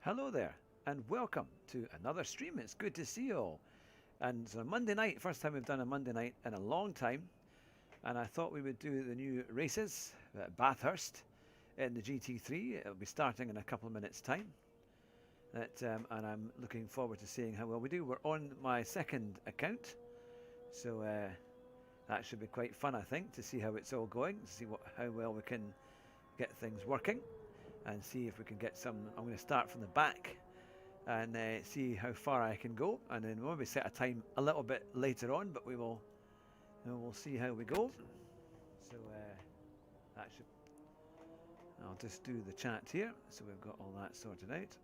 Hello there, and welcome to another stream. It's good to see you all. And it's a Monday night, first time we've done a Monday night in a long time. And I thought we would do the new races at Bathurst in the GT3. It'll be starting in a couple of minutes' time. And I'm looking forward to seeing how well we do. We're on my second account, so that should be quite fun, I think, to see how it's all going, to see how well we can get things working. And see if we can get some. I'm going to start from the back and see how far I can go, and then we'll maybe set a time a little bit later on, but we'll see how we go. So that should. I'll just do the chat here, so we've got all that sorted out.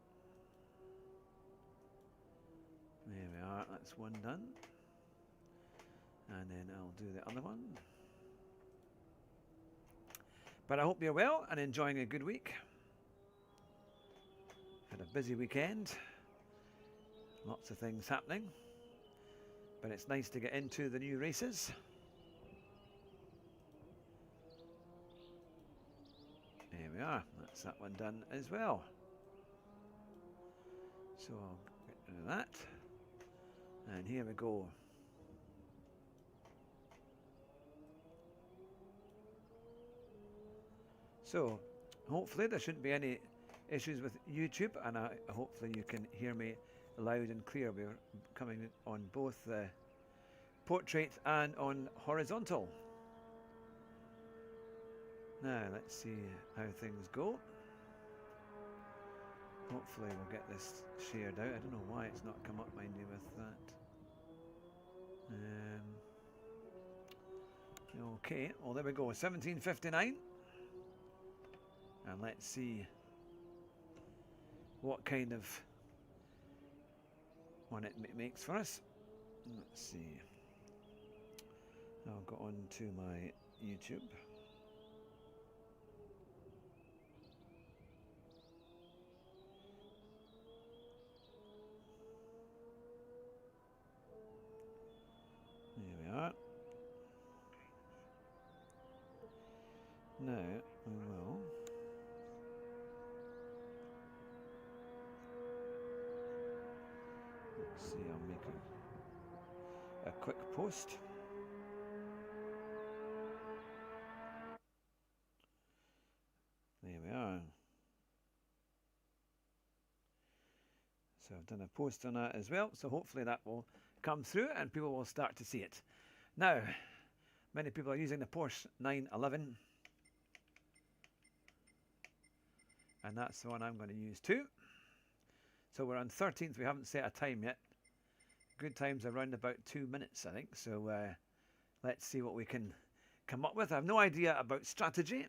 There we are. That's one done, and then I'll do the other one. But I hope you're well and enjoying a good week. Had a busy weekend, lots of things happening, but it's nice to get into the new races. There we are, that's that one done as well. So I'll get rid of that, and here we go. So hopefully there shouldn't be any issues with YouTube, and hopefully you can hear me loud and clear. We're coming on both the portrait and on horizontal. Now let's see how things go. Hopefully we'll get this shared out. I don't know why it's not come up, mind you, with that. Okay, well there we go, 17:59, and let's see what kind of one it makes for us. Let's see. I'll go on to my YouTube. There we are. Now we will. Let's see, I'll make a quick post. There we are. So I've done a post on that as well, so hopefully that will come through and people will start to see it. Now, many people are using the Porsche 911, and that's the one I'm going to use too. So we're on 13th, we haven't set a time yet. Good time's around about 2 minutes, I think. So let's see what we can come up with. I have no idea about strategy,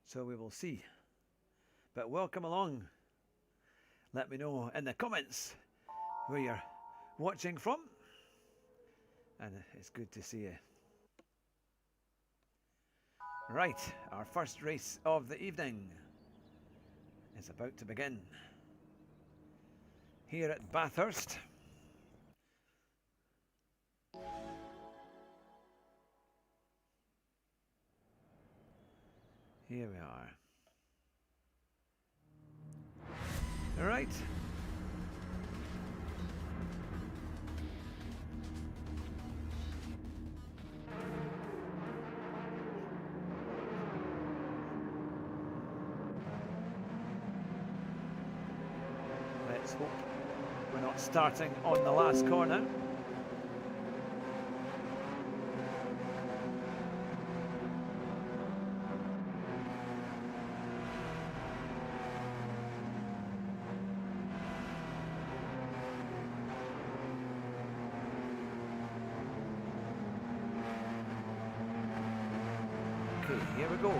so we will see. But welcome along. Let me know in the comments where you're watching from. And it's good to see you. Right, our first race of the evening is about to begin here at Bathurst. Here we are. All right. Let's hope we're not starting on the last corner. Okay, here we go.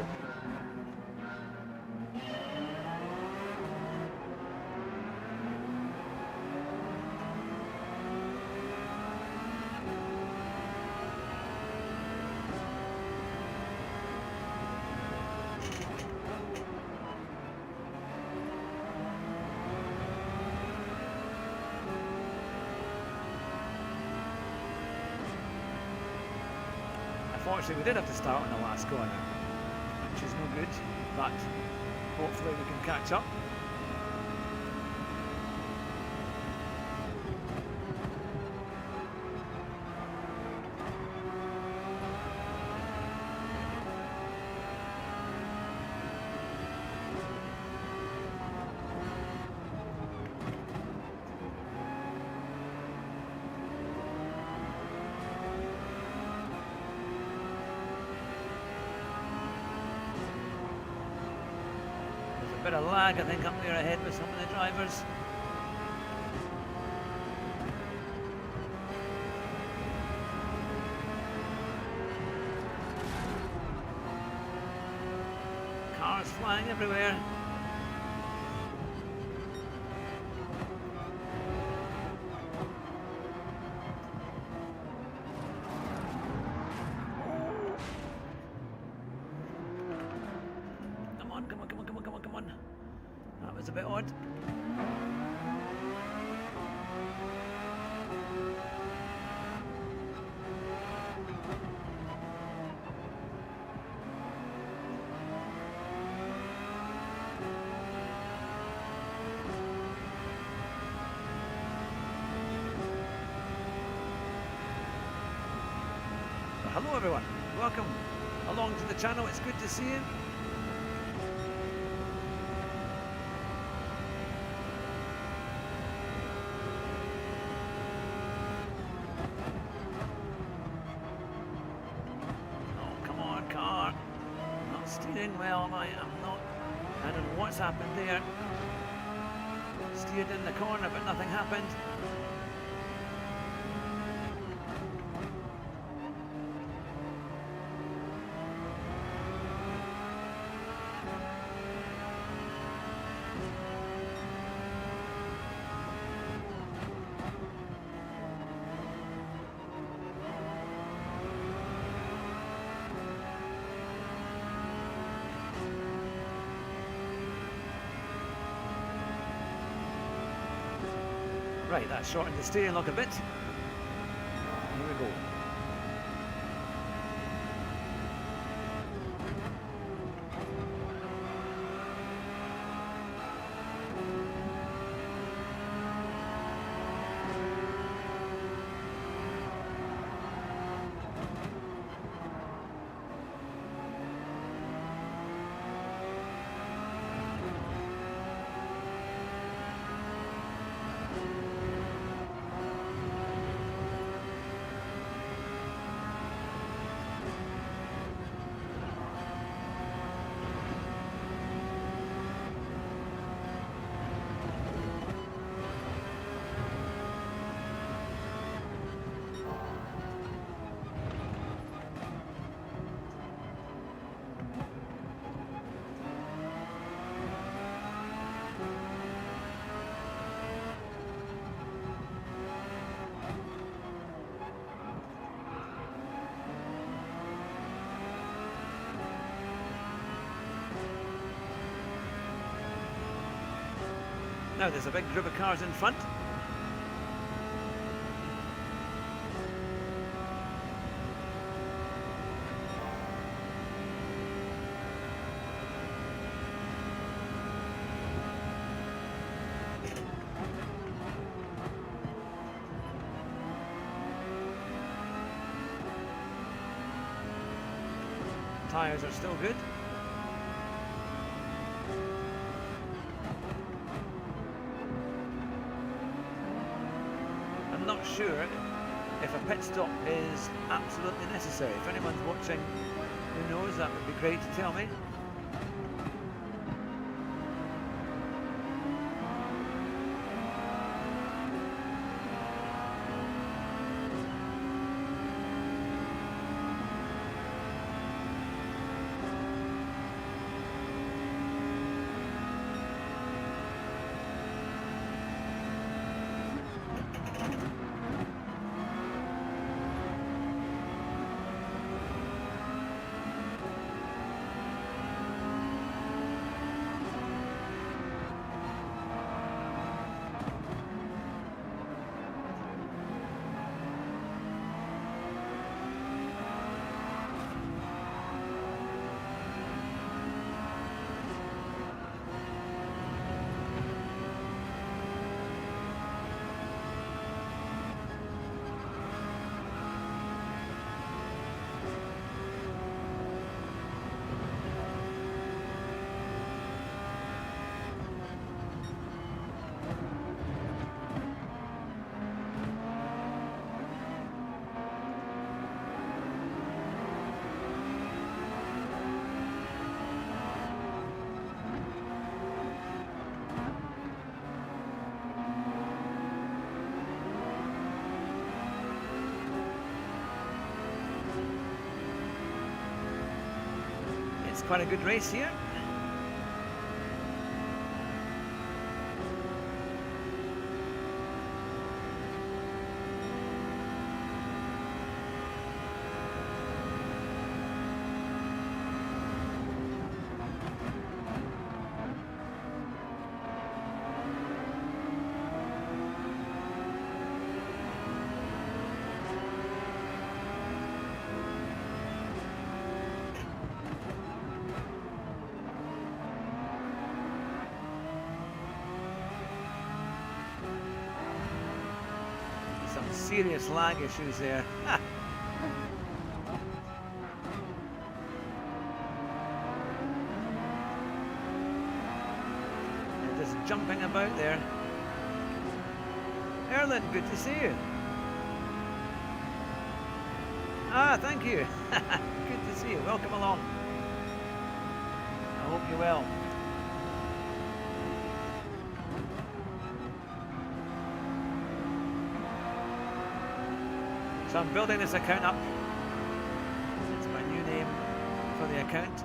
Unfortunately, we did have to start on the last corner, which is no good, but hopefully we can catch up. Bit of lag, I think, up there ahead with some of the drivers. Cars flying everywhere. That was a bit odd. Well, hello everyone, welcome along to the channel, it's good to see you. Steering well, I am not. I don't know what's happened there. Steered in the corner, but nothing happened. Right, that shortened the steering lock a bit. Here we go. Now there's a big group of cars in front. Tyres are still good. I'm not sure if a pit stop is absolutely necessary. If anyone's watching who knows, that would be great to tell me. quite a good race here. Serious lag issues there. They're just jumping about there. Erlen, good to see you. Ah, thank you. Good to see you. Welcome along. I hope you're well. So I'm building this account up. It's my new name for the account.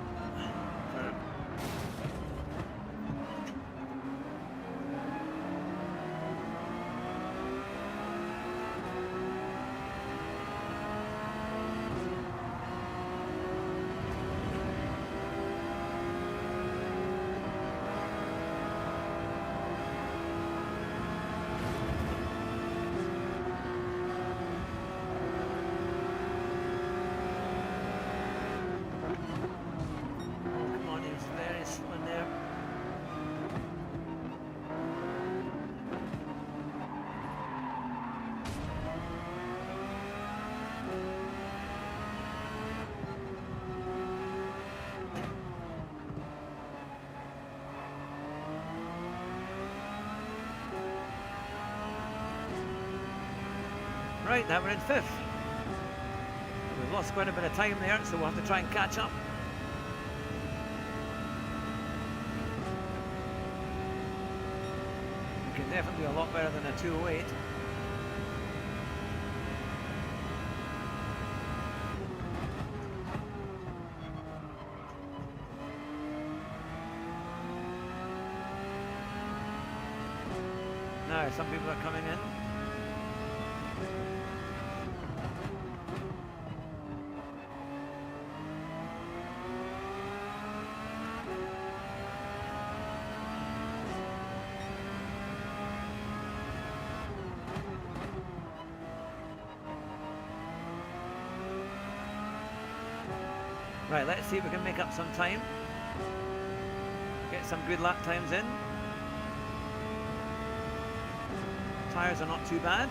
Right, now we're in 5th. We've lost quite a bit of time there, so we'll have to try and catch up. We can definitely do a lot better than a 208. Now, some people are coming in. Right, let's see if we can make up some time. Get some good lap times in. Tyres are not too bad.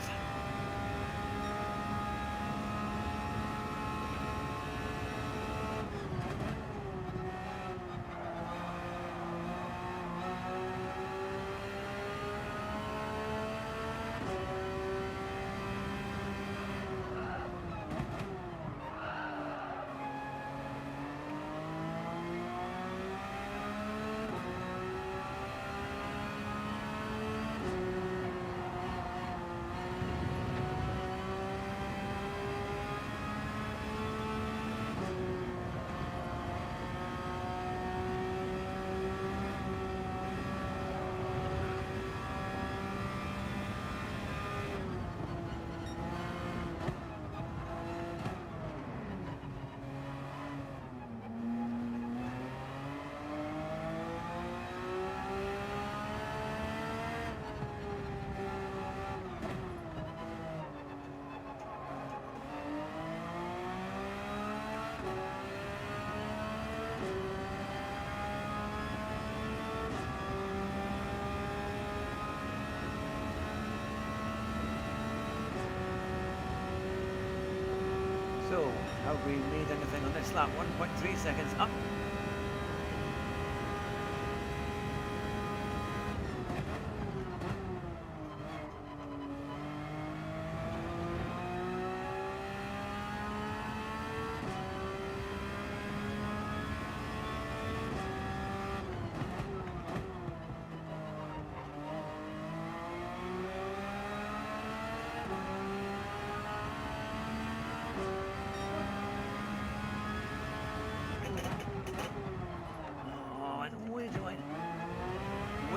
So, have we made anything on this lap? 1.3 seconds up.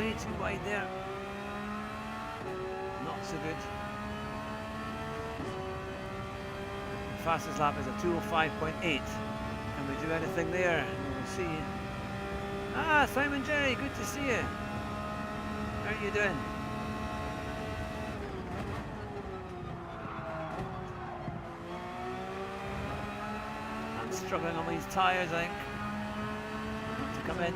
way too wide there. Not so good. The fastest lap is a 2:05.8. Can we do anything there? We'll see. Ah, Simon Jerry, good to see you. How are you doing? I'm struggling on these tyres, I think. To come in.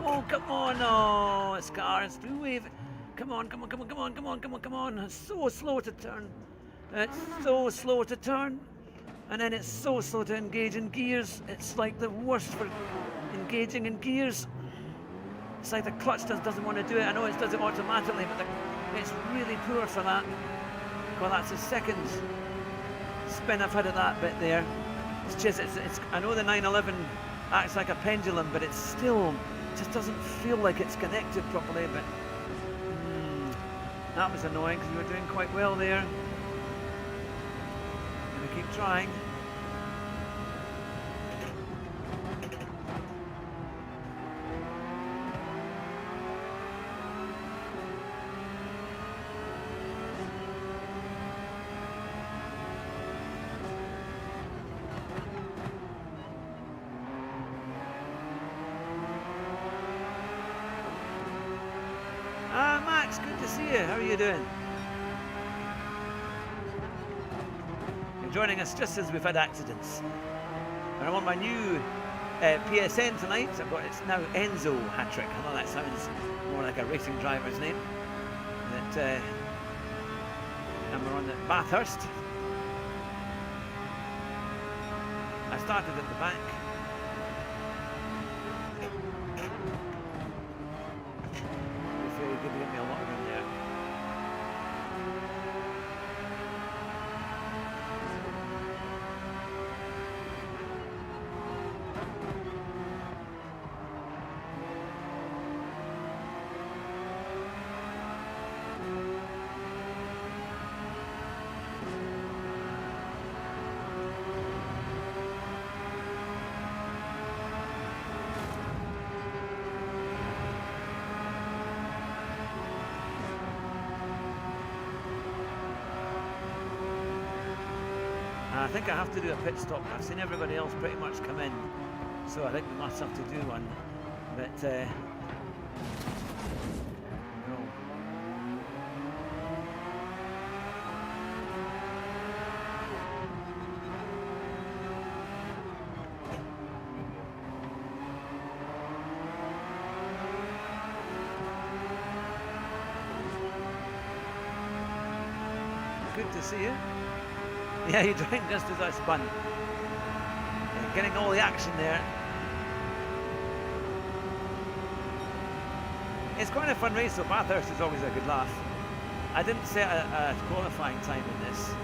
Oh, come on, no, it's cars, do wave. Come on, come on, come on, come on, come on, come on, come on. It's so slow to turn. It's so slow to turn. And then it's so slow to engage in gears. It's like the worst for engaging in gears. It's like the clutch doesn't want to do it. I know it does it automatically, but it's really poor for that. Well, that's the second spin I've had at that bit there. It's just, I know the 911 acts like a pendulum, but it's still just doesn't feel like it's connected properly. But that was annoying because we were doing quite well there. Gonna keep trying. Max, good to see you. How are you doing? You're joining us just as we've had accidents. And I'm on my new PSN tonight. It's now Enzo Hattrick. I know that sounds more like a racing driver's name. And we're on at Bathurst. I started at the back. Give me a lot of room there. I think I have to do a pit stop. I've seen everybody else pretty much come in, so I think we must have to do one. But no. Good to see you. Yeah, you joined just as I spun. Yeah, getting all the action there. It's quite a fun race, so Bathurst is always a good laugh. I didn't set a qualifying time in this.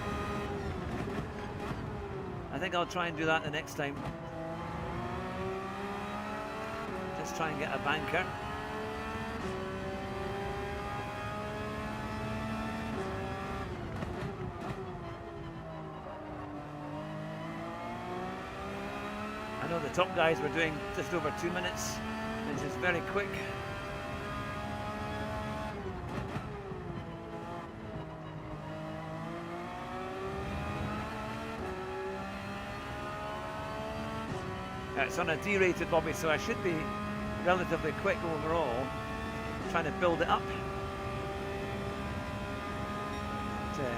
I think I'll try and do that the next time. Just try and get a banker. I know the top guys were doing just over 2 minutes, which is very quick. It's on a D-rated lobby, so I should be relatively quick overall, trying to build it up. But,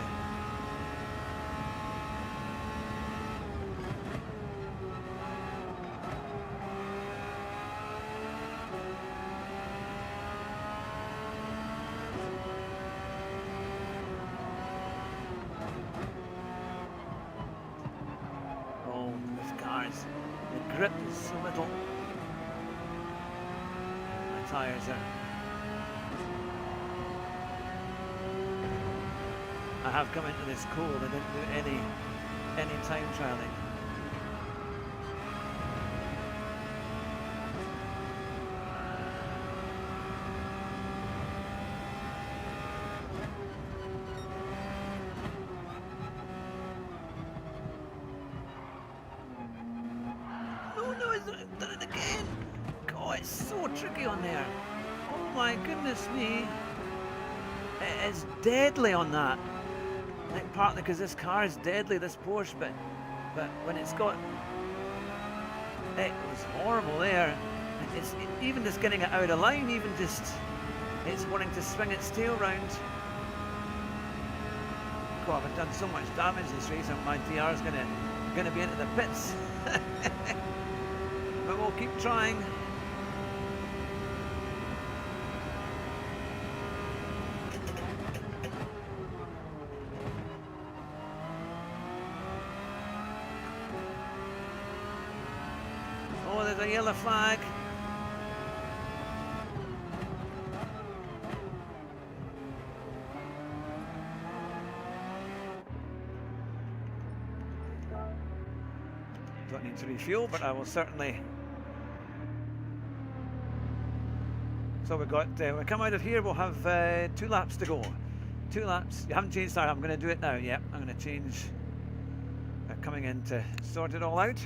grip is so little. My tyres are... I have come into this cold. I didn't do any time trialing. Done it again. God, it's so tricky on there. Oh my goodness me. It is deadly on that. I think partly because this car is deadly, this Porsche, but when it's got... It was horrible there. It's even just getting it out of line, even just... It's wanting to swing its tail round. God, I've done so much damage this race, and my DR is gonna be into the pits. But we'll keep trying. Oh, there's a yellow flag. Don't need to refuel, but I will certainly. So we've got, when we come out of here, we'll have 2 laps to go. 2 laps. You haven't changed that. I'm going to do it now. Yeah, I'm going to change. Coming in to sort it all out.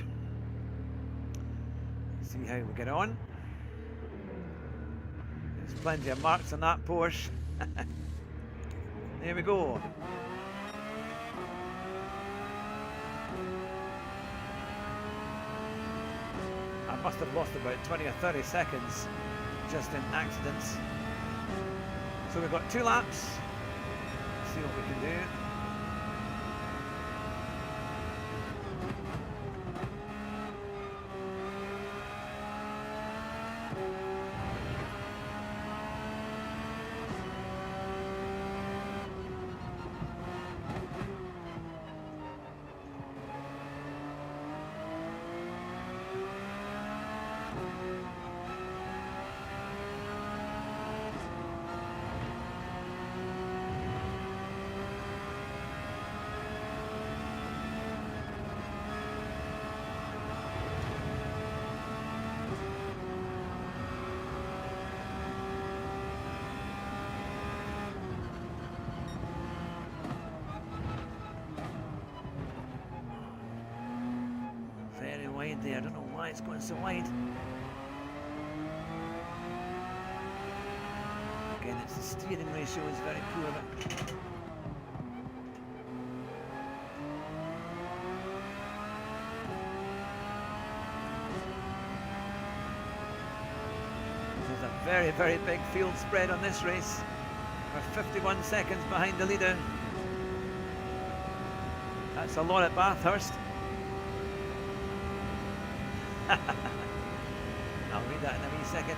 See how we get on. There's plenty of marks on that Porsche. There we go. I must have lost about 20 or 30 seconds. Just in accidents. So we've got 2 laps. See what we can do. There. I don't know why it's going so wide. Again, it's the steering ratio is very poor. There's a very, very big field spread on this race. We're 51 seconds behind the leader. That's a lot at Bathurst. I'll read that in a wee second.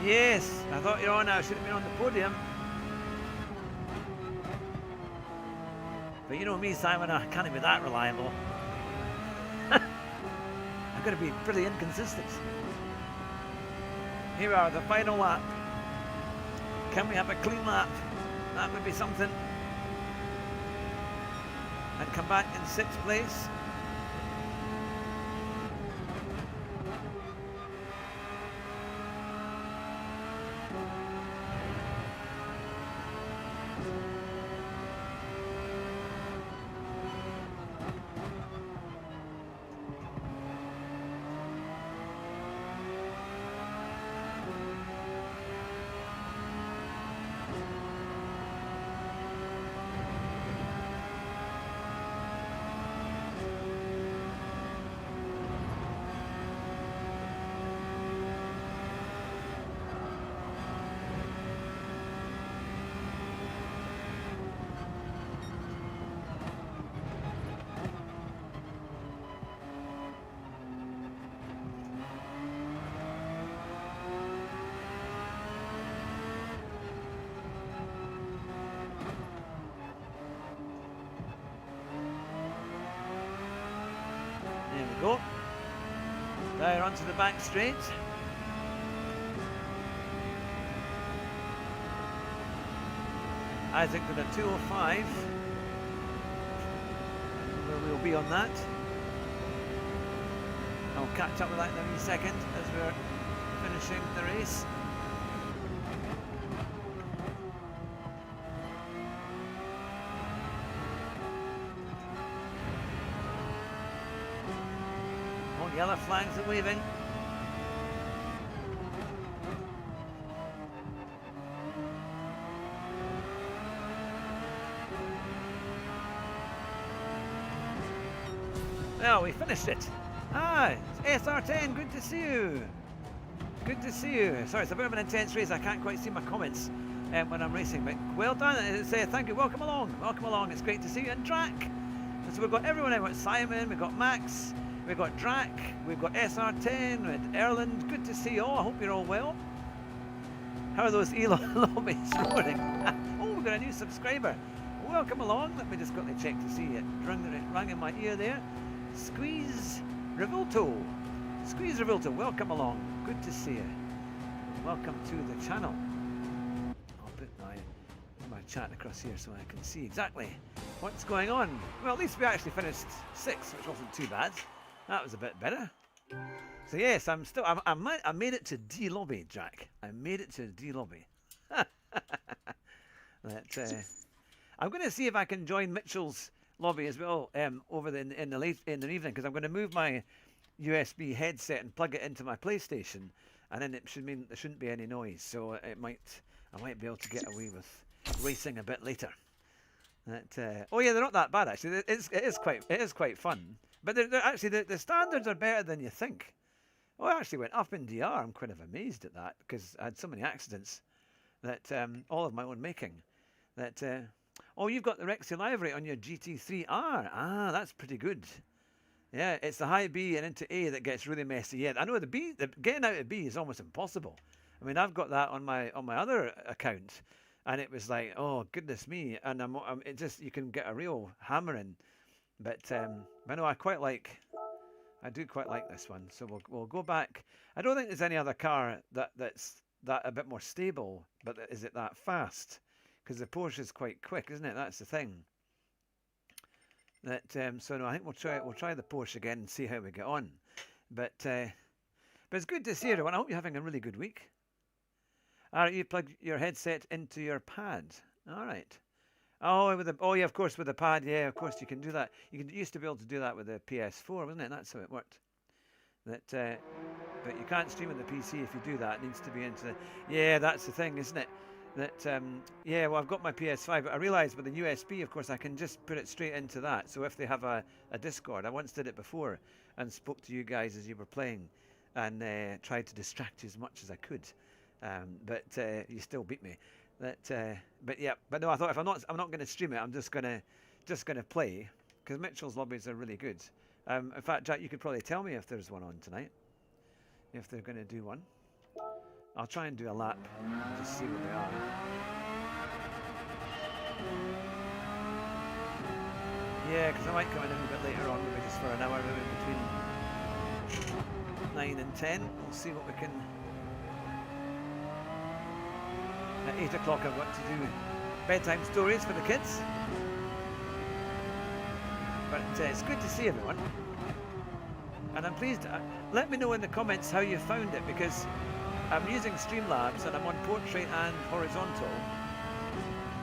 Yes, I thought you're on. I should have been on the podium. But you know me, Simon, I can't be that reliable. I've got to be pretty inconsistent. Here we are, the final lap. Can we have a clean lap? That would be something. And come back in 6th place. There we go. Down onto the back straight. I think with a 205, where we'll be on that. I'll catch up with that in a wee second as we're finishing the race. All yellow flags are waving. Well, we finished it. Hi, it's SR10, good to see you. Good to see you. Sorry, it's a bit of an intense race. I can't quite see my comments when I'm racing, but well done. Thank you. Welcome along. Welcome along. It's great to see you. And Drac. So we've got everyone in. We've got Simon, we've got Max, we've got Drac, we've got SR10, with Erland. Good to see you all. I hope you're all well. How are those lobbies roaring? Oh, we've got a new subscriber. Welcome along. Let me just quickly check to see it. Rang in my ear there. Squeeze Revolto. Squeeze Revolto, welcome along. Good to see you. Welcome to the channel. I'll put my chat across here so I can see exactly what's going on. Well, at least we actually finished 6th, which wasn't too bad. That was a bit better. So yes, I made it to D lobby, Jack. I made it to D lobby. I'm going to see if I can join Mitchell's lobby as well over in the evening, because I'm going to move my USB headset and plug it into my PlayStation, and then it should mean there shouldn't be any noise. So I might be able to get away with racing a bit later. Oh yeah, they're not that bad actually. It is quite fun. But they're actually the standards are better than you think. Oh, I actually went up in DR. I'm kind of amazed at that because I had so many accidents that all of my own making. That oh, you've got the Rexy livery on your GT3R. Ah, that's pretty good. Yeah, it's the high B and into A that gets really messy. Yeah, I know the B. Getting out of B is almost impossible. I mean, I've got that on my other account, and it was like, oh goodness me, and it just you can get a real hammering. But I know I do quite like this one. So we'll go back. I don't think there's any other car that's a bit more stable, but is it that fast? Because the Porsche is quite quick, isn't it? That's the thing. So no, I think we'll try the Porsche again and see how we get on. But it's good to see everyone. I hope you're having a really good week. All right, you plug your headset into your pad. All right. Oh yeah, of course with the pad. Yeah, of course you can do that. You used to be able to do that with the PS4, wasn't it? That's how it worked. But you can't stream on the PC if you do that. It needs to be into the. Yeah, that's the thing, isn't it? Yeah, well, I've got my PS5, but I realised with the USB, of course, I can just put it straight into that. So if they have a Discord, I once did it before and spoke to you guys as you were playing and tried to distract you as much as I could. But you still beat me. But no, I thought if I'm not going to stream it, I'm just gonna play, because Mitchell's lobbies are really good. In fact, Jack, you could probably tell me if there's one on tonight, if they're going to do one. I'll try and do a lap and just see what they are. Yeah, because I might come in a little bit later on, maybe just for an hour, maybe between 9 and 10. We'll see what we can. At 8 o'clock I've got to do bedtime stories for the kids. But it's good to see everyone. And I'm pleased. Let me know in the comments how you found it, because I'm using Streamlabs and I'm on portrait and horizontal.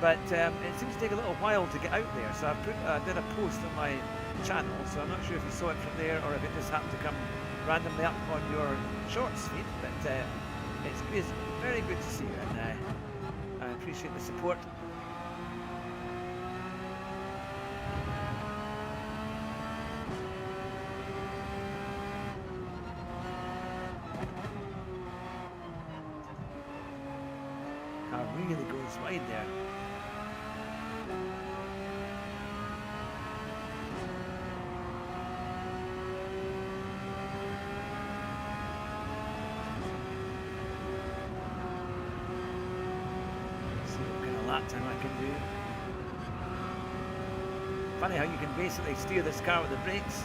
But it seems to take a little while to get out there. So I did a post on my channel. So I'm not sure if you saw it from there or if it just happened to come randomly up on your shorts feed. But it's very good to see you. And I appreciate the support. Car really goes wide there. Time I can do. Funny how you can basically steer this car with the brakes.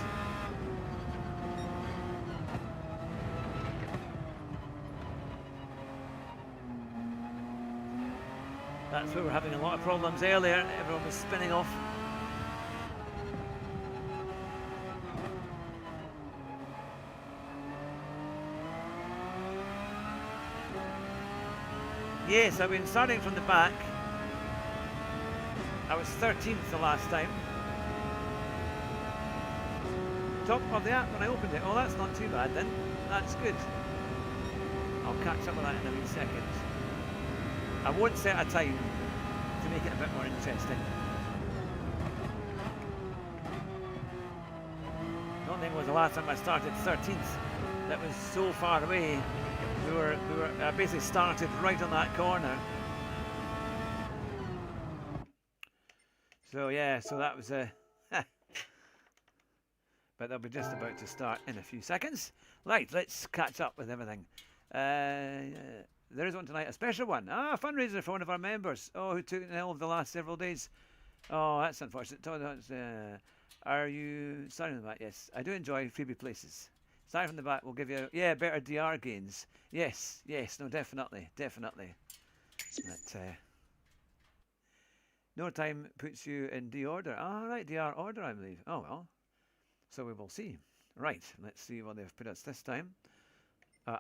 That's where we're having a lot of problems earlier. Everyone was spinning off. Yes, I've been starting from the back. I was 13th the last time. Top of the app when I opened it. Oh, that's not too bad then. That's good. I'll catch up with that in a wee second. I won't set a time to make it a bit more interesting. I don't think it was the last time I started 13th. That was so far away. I basically started right on that corner. So yeah, so that was a... But they'll be just about to start in a few seconds. Right, let's catch up with everything. There is one tonight, a special one. A fundraiser for one of our members. Oh, who took it ill over the last several days. Oh, that's unfortunate. Are you starting from the back? Yes, I do enjoy freebie places. Starting from the back, we'll give you, better DR gains. Yes, no, definitely. But, no time puts you in D order. Ah, right, DR order, I believe. Oh, well. So we will see. Right, let's see what they've put us this time.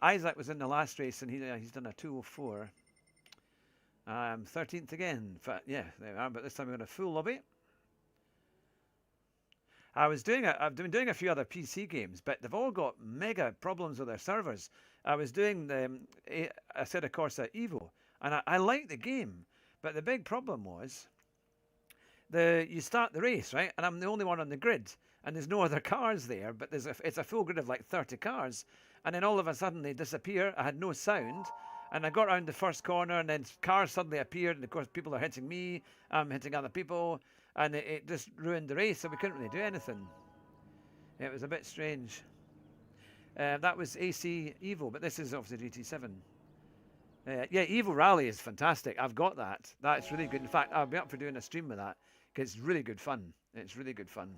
Isaac was in the last race and he's done a 2:04. 13th again. Yeah, there we are, but this time we've got a full lobby. I've been doing a few other PC games, but they've all got mega problems with their servers. I was doing the Assetto Corsa Evo, and I liked the game, but the big problem was you start the race, right? And I'm the only one on the grid, and there's no other cars there, but it's a full grid of like 30 cars, and then all of a sudden they disappear. I had no sound, and I got around the first corner, and then cars suddenly appeared, and of course people are hitting me, I'm hitting other people. And it just ruined the race, so we couldn't really do anything. It was a bit strange. That was AC Evo, but this is obviously GT7. Yeah, Evo Rally is fantastic. I've got that. That's really good. In fact, I'll be up for doing a stream with that because it's really good fun. It's really good fun.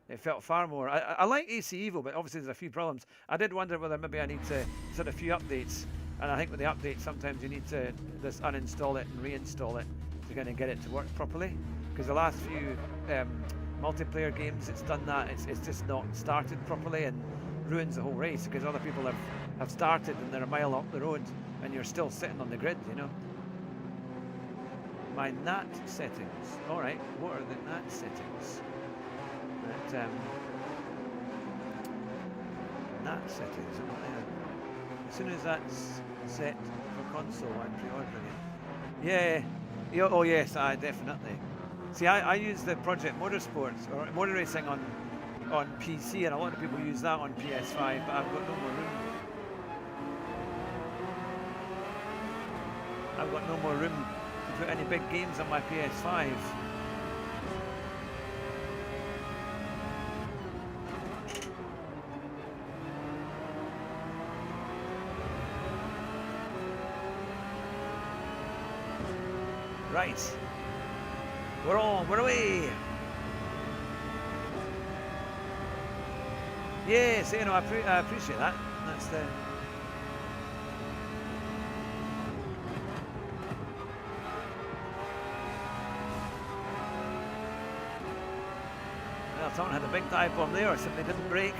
It felt far more... I like AC Evo, but obviously there's a few problems. I did wonder whether maybe I need to set a few updates. And I think with the updates, sometimes you need to just uninstall it and reinstall it to kind of get it to work properly. Because the last few multiplayer games, it's done that. It's just not started properly and ruins the whole race because other people have started and they're a mile up the road and you're still sitting on the grid, you know. My NAT settings. All right, what are the NAT settings? NAT settings. As soon as that's set for console, I'm pre-ordering it. Yeah. Oh yes, definitely. See, I use the Project Motorsports or Motor Racing on PC, and a lot of people use that on PS5, but I've got no more room. I've got no more room to put any big games on my PS5. Right. We're on, we're away. Yes, you know, I appreciate that. That's the... Well, someone had a big dive bomb there or something didn't break.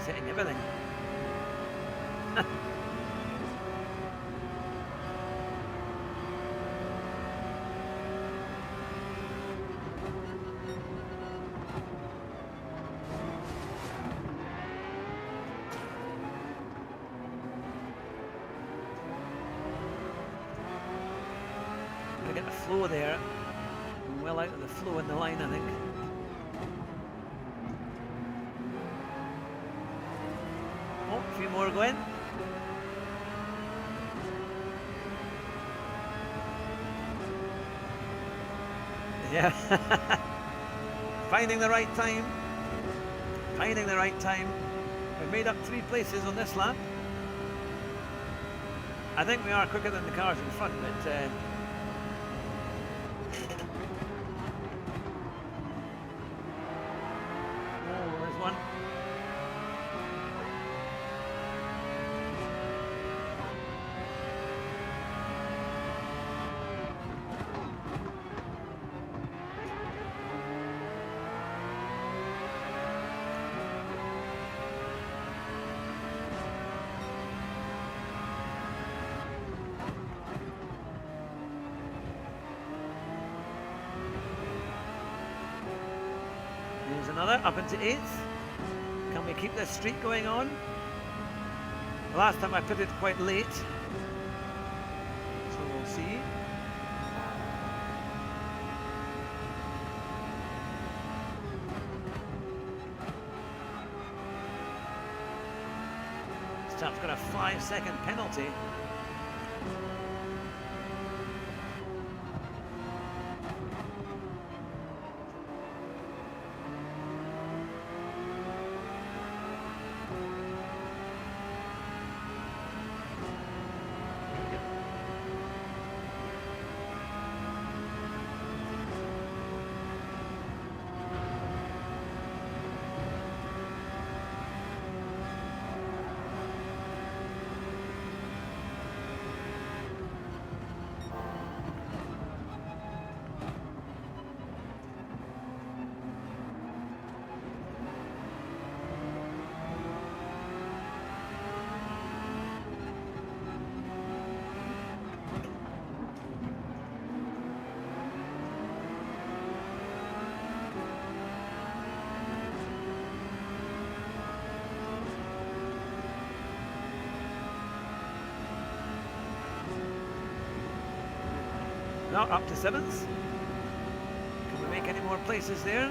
Hitting everything. I get the flow there. I'm well out of the flow in the line, I think. A few more going. Yeah. Finding the right time. Finding the right time. We've made up 3 places on this lap. I think we are quicker than the cars in front, but oh, there's one. Here's another, up into 8th. Can we keep this streak going on? Last time I put it quite late, so we'll see. This chap's got a 5-second penalty. Now up to 7th. Can we make any more places there?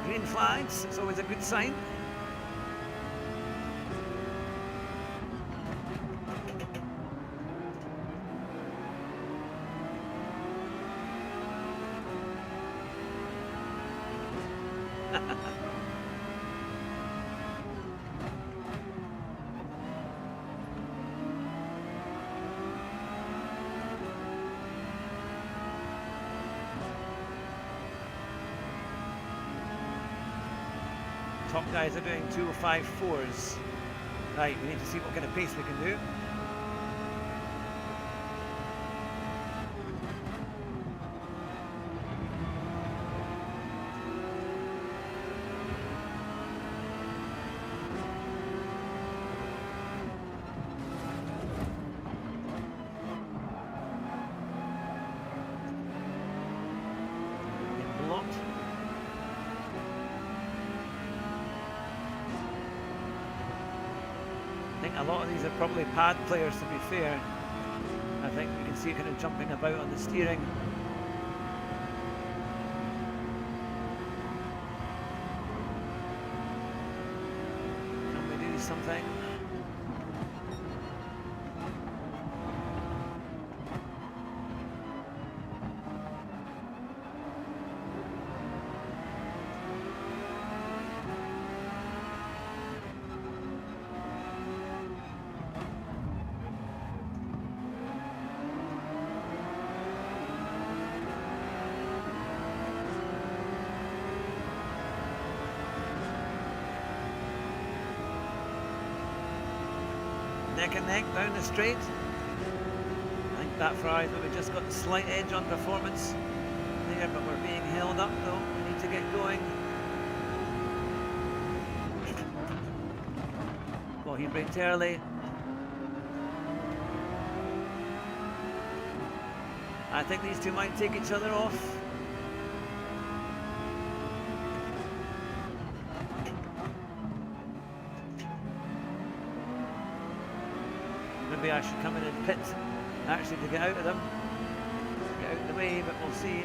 Green flags, it's always a good sign. Top guys are doing 2:05.4s. Right, we need to see what kind of pace we can do. A lot of these are probably pad players, to be fair. I think you can see it kind of jumping about on the steering. Can we do something? Neck and neck down the straight. I think that far that we just got a slight edge on performance there, but we're being held up though. We need to get going. Well, he braked early. I think these two might take each other off. Maybe I should come in and pit actually to get out of them. Get out of the way, but we'll see.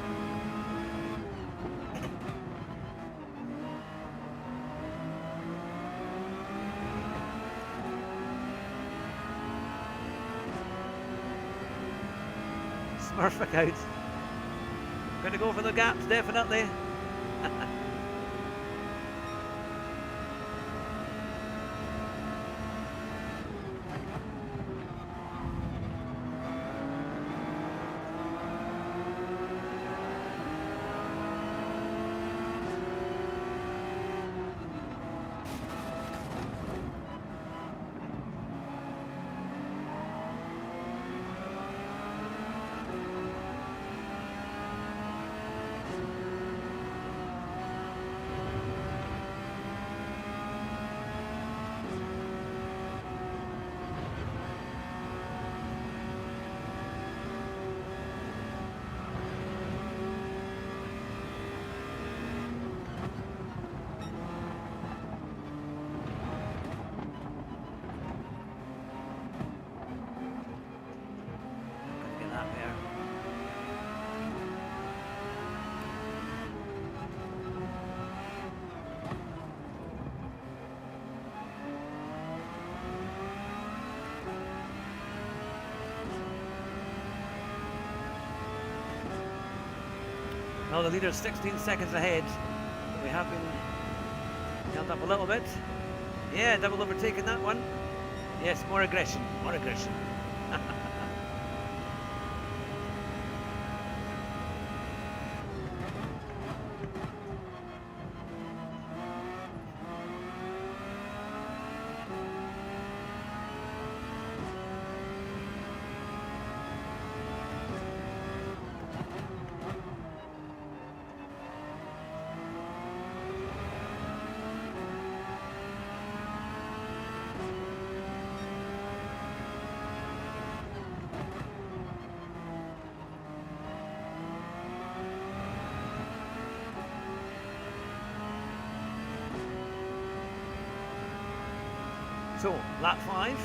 Perfect out. Going to go for the gaps, definitely. Well, the leader's 16 seconds ahead. We have been held up a little bit. Yeah, double overtaking that one. Yes, more aggression, more aggression. So, lap 5.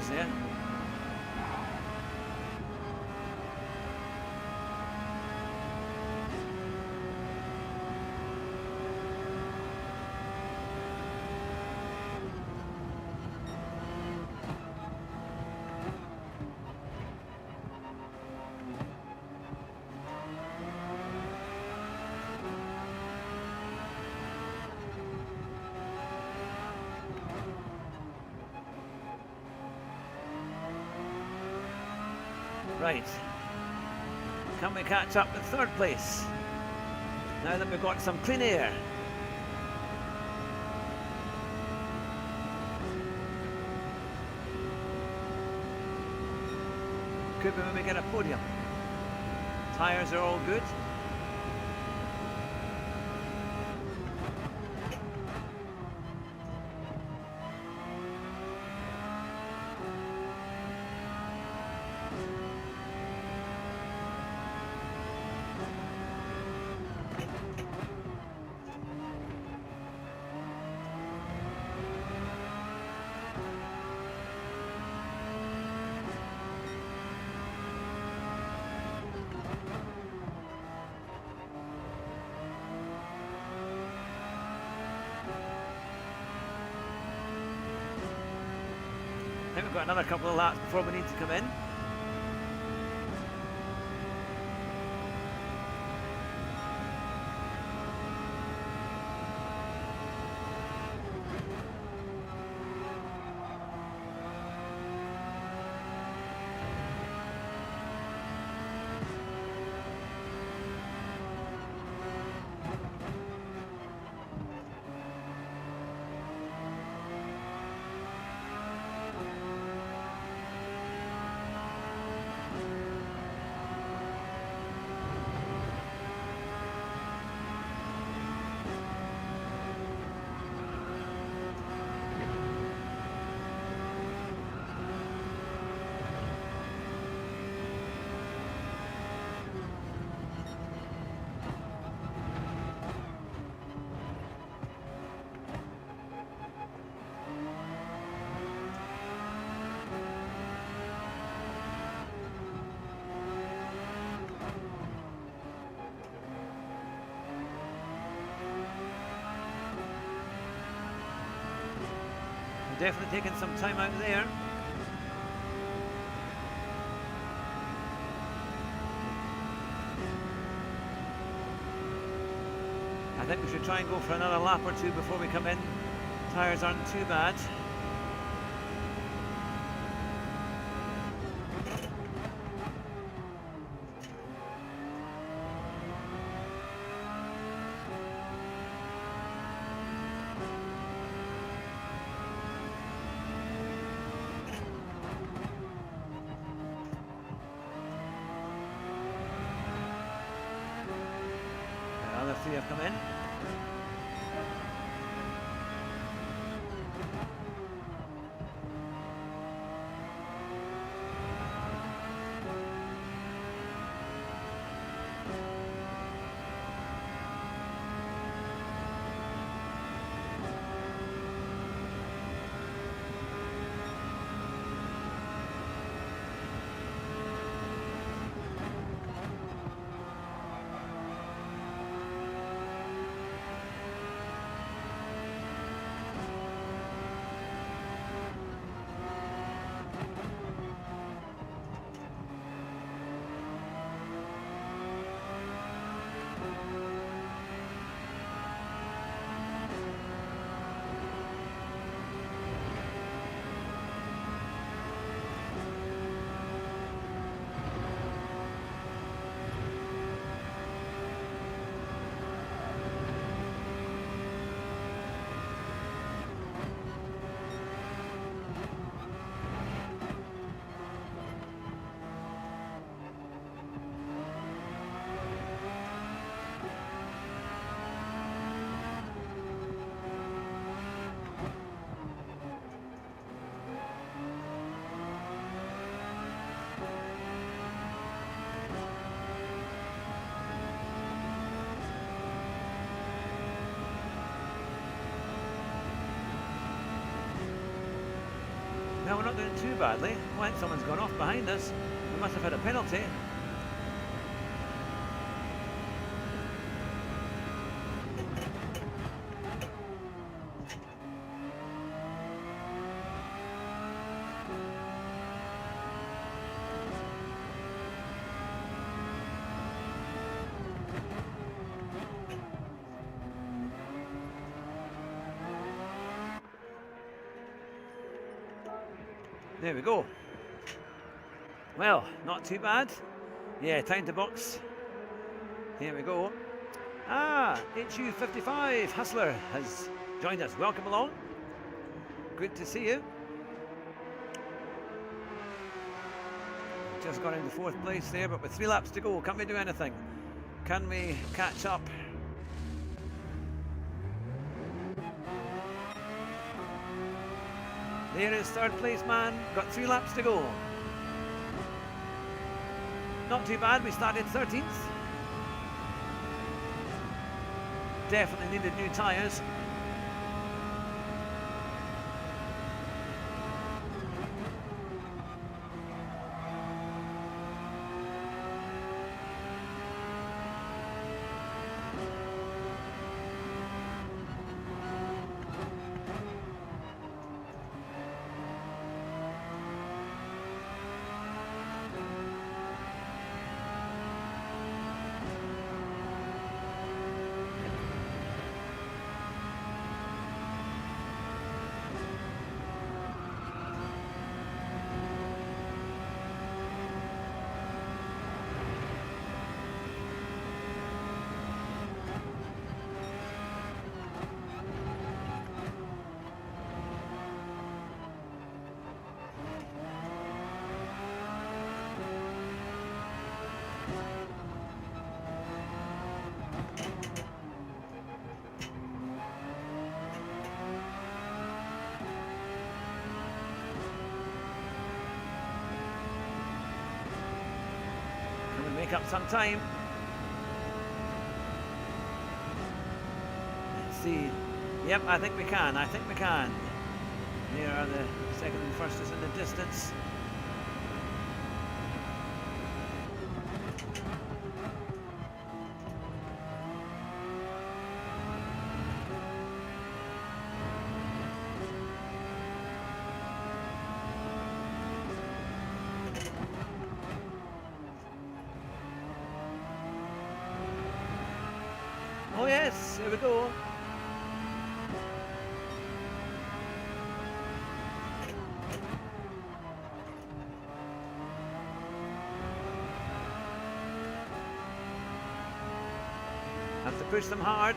There. Right, can we catch up in 3rd place, now that we've got some clean air? Could we maybe get a podium? Tyres are all good. I think we've got another couple of laps before we need to come in. Definitely taking some time out there. I think we should try and go for another lap or two before we come in. Tyres aren't too bad. The other three have come in. No, we're not doing too badly. I think someone's gone off behind us. We must have had a penalty. There we go. Well, not too bad. Yeah, time to box. Here we go. Ah, HU55 Hustler has joined us. Welcome along. Good to see you. Just got into fourth place there, but with 3 laps to go, can we do anything? Can we catch up? There is third place man, got 3 laps to go. Not too bad, we started 13th. Definitely needed new tyres. Make up some time. Let's see. Yep, I think we can. I think we can. Here are the second and first is in the distance. yes, here we go. Have to push them hard.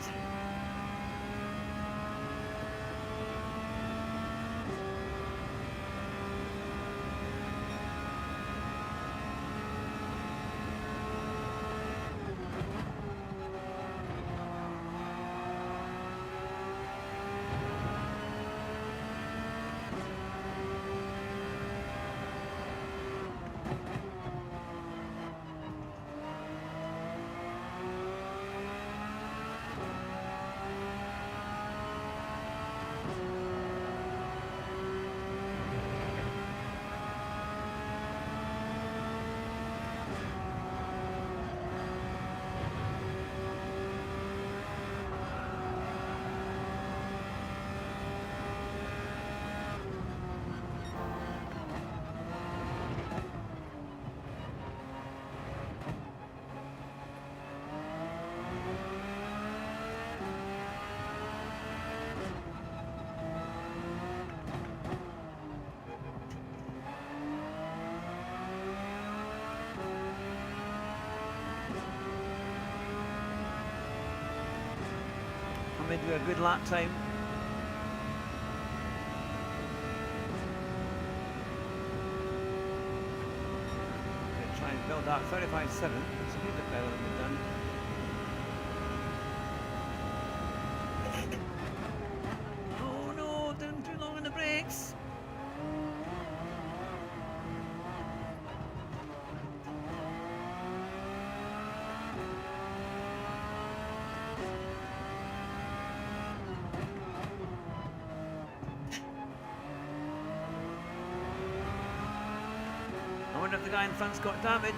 Do a good lap time. Gonna try and build that 35.7. It's a little bit better than we've done. Oh no, doing too long on the brakes. I wonder if the guy in front's got damage.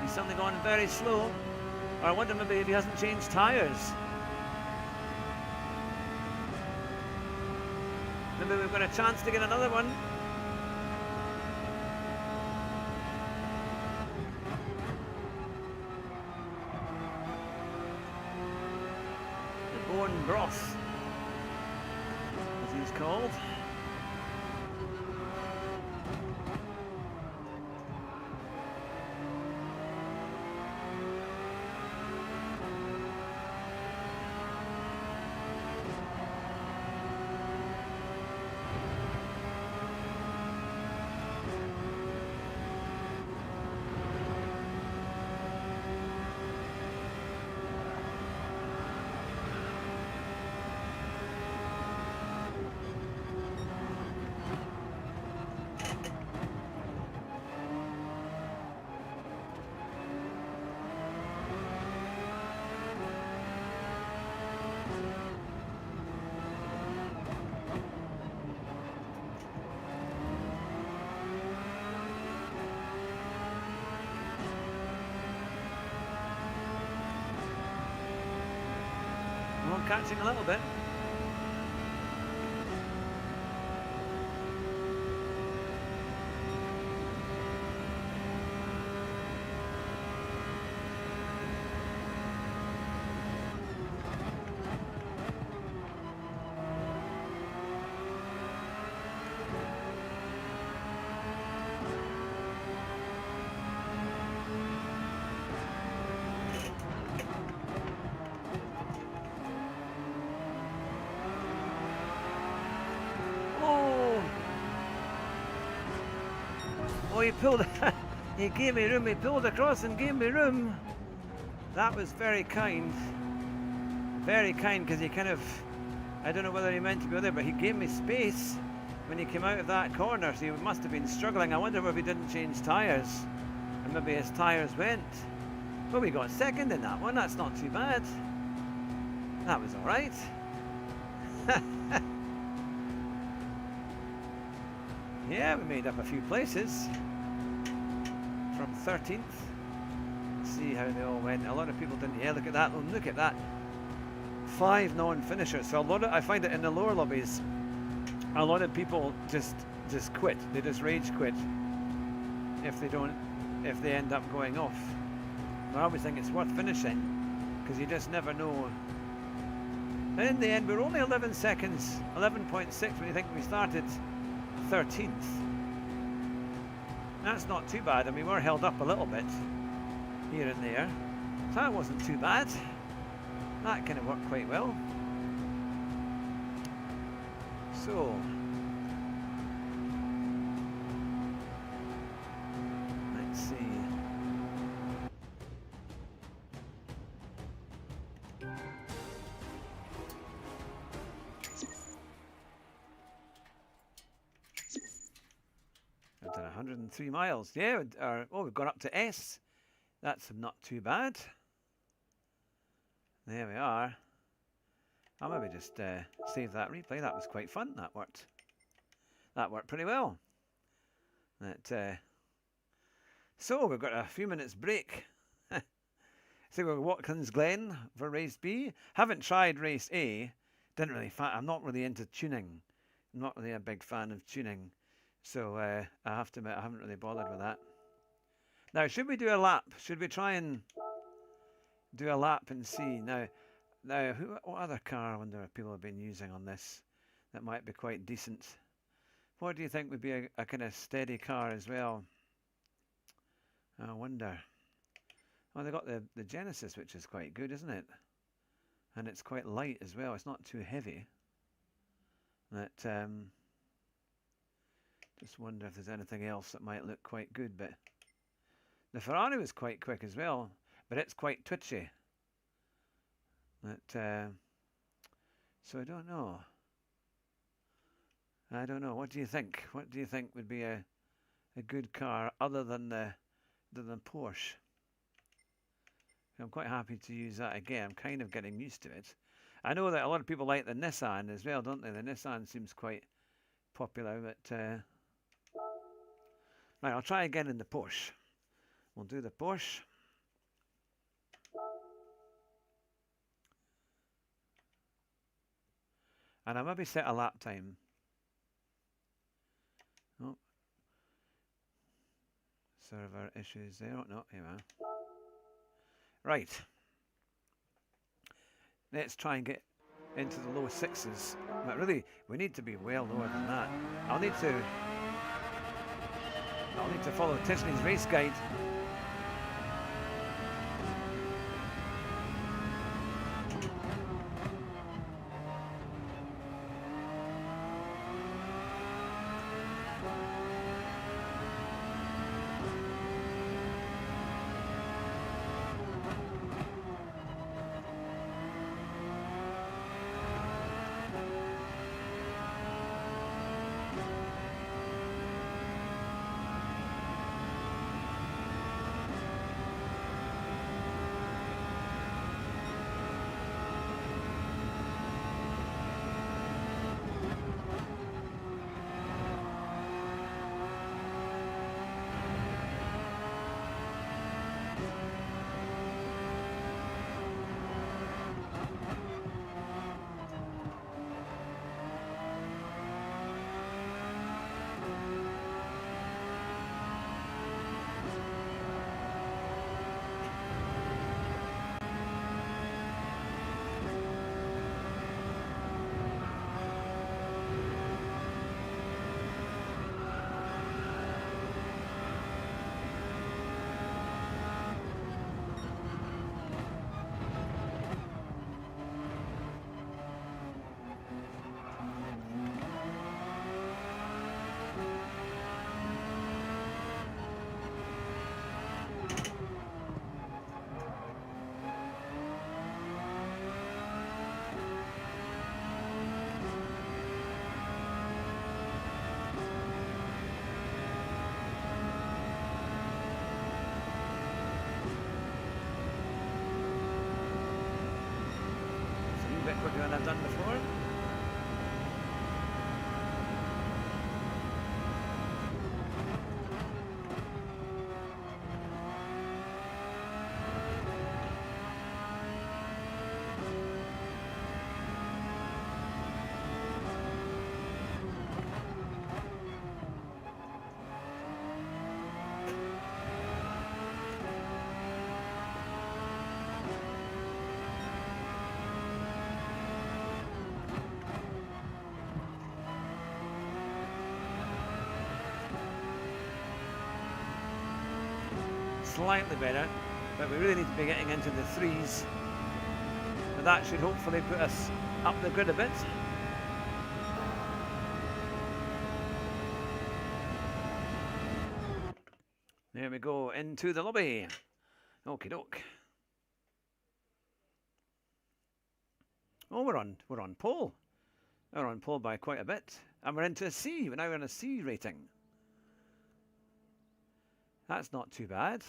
He's suddenly gone very slow. Or I wonder maybe if he hasn't changed tyres. Maybe we've got a chance to get another one. Broth, as he's called. Catching a little bit. Oh, he pulled, he gave me room, he pulled across and gave me room. That was very kind. Very kind, because he kind of, I don't know whether he meant to go there, but he gave me space when he came out of that corner, so he must have been struggling. I wonder if he didn't change tyres, and maybe his tyres went. Well, we got second in that one, that's not too bad. That was alright. Yeah, we made up a few places from 13th. Let's see how they all went. A lot of people didn't. Yeah, look at that. Oh, look at that. 5 non-finishers. So a lot of, I find that in the lower lobbies, a lot of people just quit. They just rage quit if they end up going off. I always think it's worth finishing because you just never know. And in the end, we're only 11 seconds, 11.6 when you think we started 13th. That's not too bad, and we were held up a little bit here and there. So that wasn't too bad. That kind of worked quite well. So, let's see. I've done 103 miles. Yeah, oh, we've gone up to S. That's not too bad. There we are. I'll maybe just save that replay. That was quite fun. That worked. That worked pretty well. So we've got a few minutes break. So we're Watkins Glenn for race B. Haven't tried race A. Didn't really. I'm not really into tuning. I'm not really a big fan of tuning. So I have to admit I haven't really bothered with that. Now, should we do a lap? Should we try and do a lap and see? Now, what other car I wonder if people have been using on this that might be quite decent? What do you think would be a kind of steady car as well? I wonder. Oh, they got the Genesis, which is quite good, isn't it? And it's quite light as well. It's not too heavy. Just wonder if there's anything else that might look quite good. But the Ferrari was quite quick as well, but it's quite twitchy. So I don't know. I don't know. What do you think? What do you think would be a good car other than Porsche? I'm quite happy to use that again. I'm kind of getting used to it. I know that a lot of people like the Nissan as well, don't they? The Nissan seems quite popular, but right, I'll try again in the Porsche. We'll do the Porsche. And I'll maybe set a lap time. Oh. Server issues there. Oh, no, here we are. Right. Let's try and get into the low sixes. But really, we need to be well lower than that. I'll need to follow Disney's race guide. Quicker than I've done before. slightly better, but we really need to be getting into the threes. And that should hopefully put us up the grid a bit. There we go, into the lobby. Okie doke. Oh, we're on pole. We're on pole by quite a bit. And we're into a C. We're now on a C rating. That's not too bad.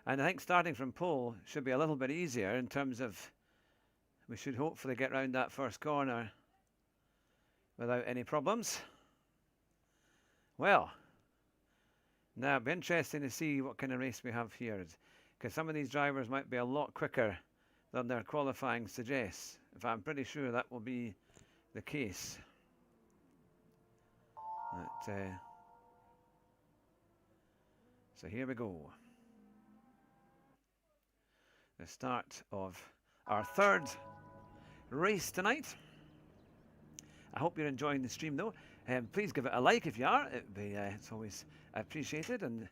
And I think starting from pole should be a little bit easier in terms of we should hopefully get round that first corner without any problems. Well, now it'll be interesting to see what kind of race we have here, because some of these drivers might be a lot quicker than their qualifying suggests. In fact, I'm pretty sure that will be the case. So here we go. The start of our third race tonight. I hope you're enjoying the stream though. Please give it a like if you are. It's always appreciated. And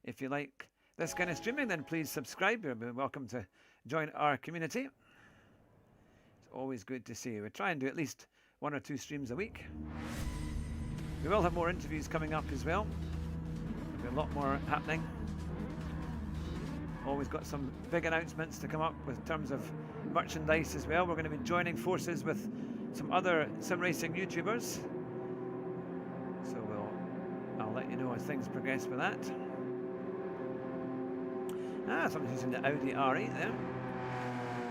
if you like this kind of streaming, then please subscribe. You're welcome to join our community. It's always good to see you. We try and do at least 1 or 2 streams a week. We will have more interviews coming up as well. There'll be a lot more happening. Always got some big announcements to come up with terms of merchandise as well. We're going to be joining forces with some other sim racing YouTubers. So I'll let you know as things progress with that. Ah, someone's using the Audi R8 there.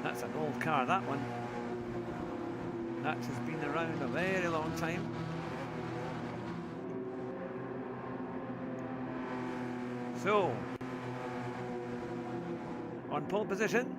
That's an old car, that one. That has been around a very long time. So, on pole position.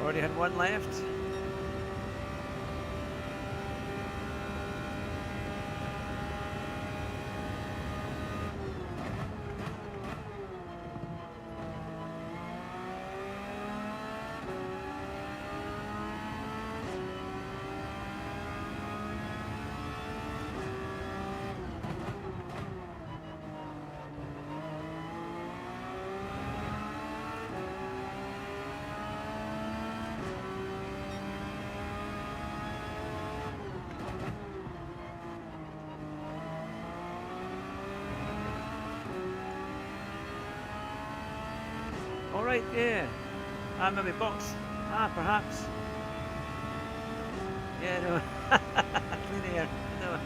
Already had one left. Right, yeah. Maybe box. Perhaps. Yeah, no. Clean air. No.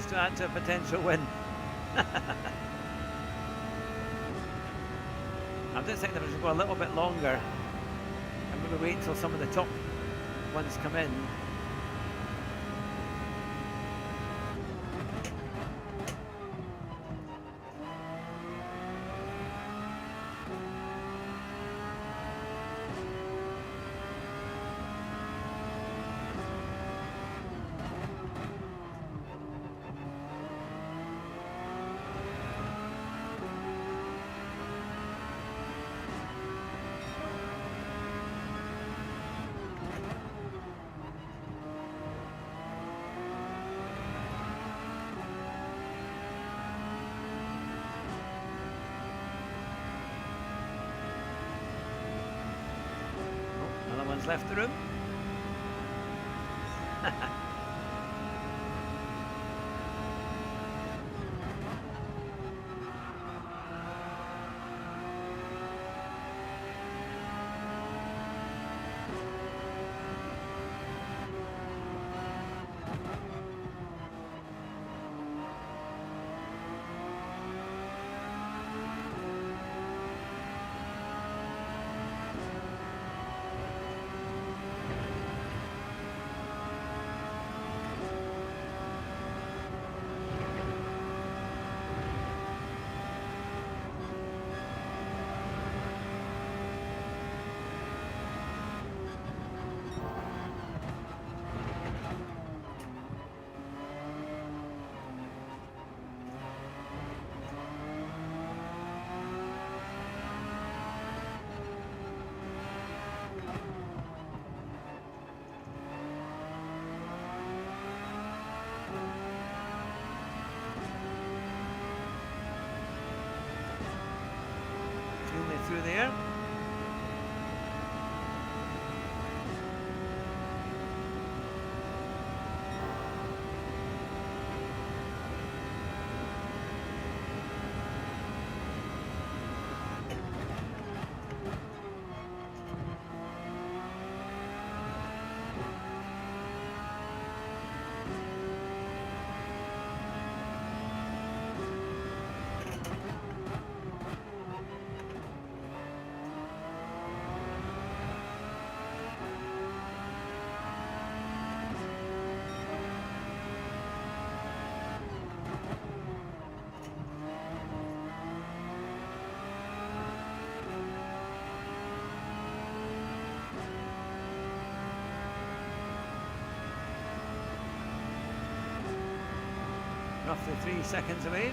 to add to a potential win. I'm just thinking that we should go a little bit longer and maybe wait until some of the top ones come in. Left the room. Through there. Roughly 3 seconds away.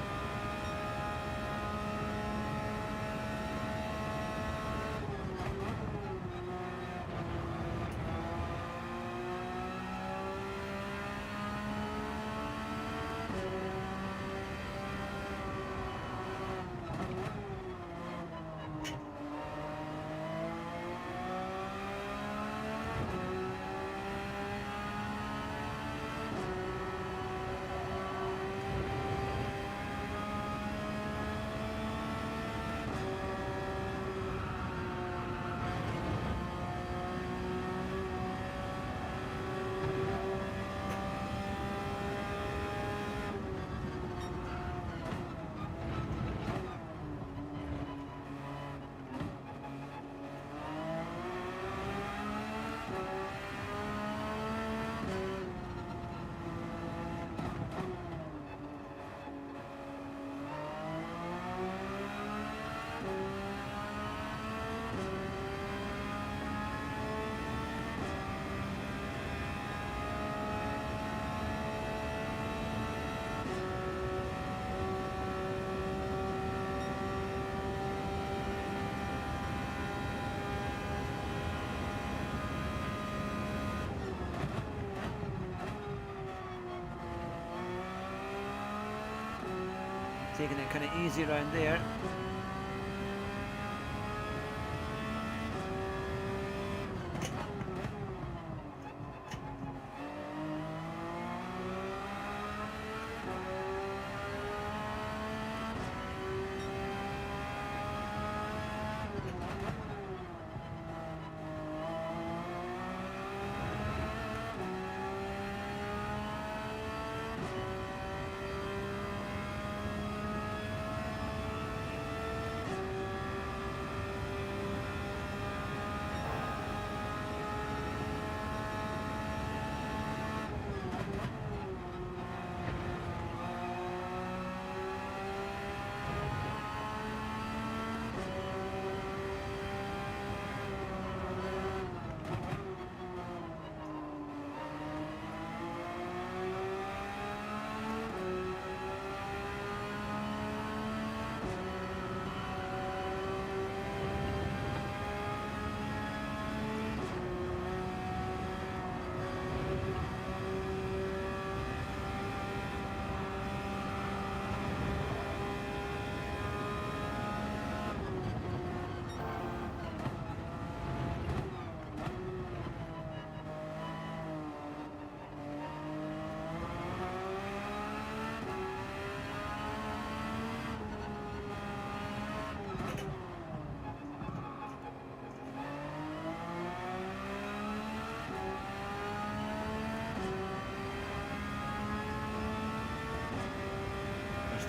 Taking it kind of easy around there.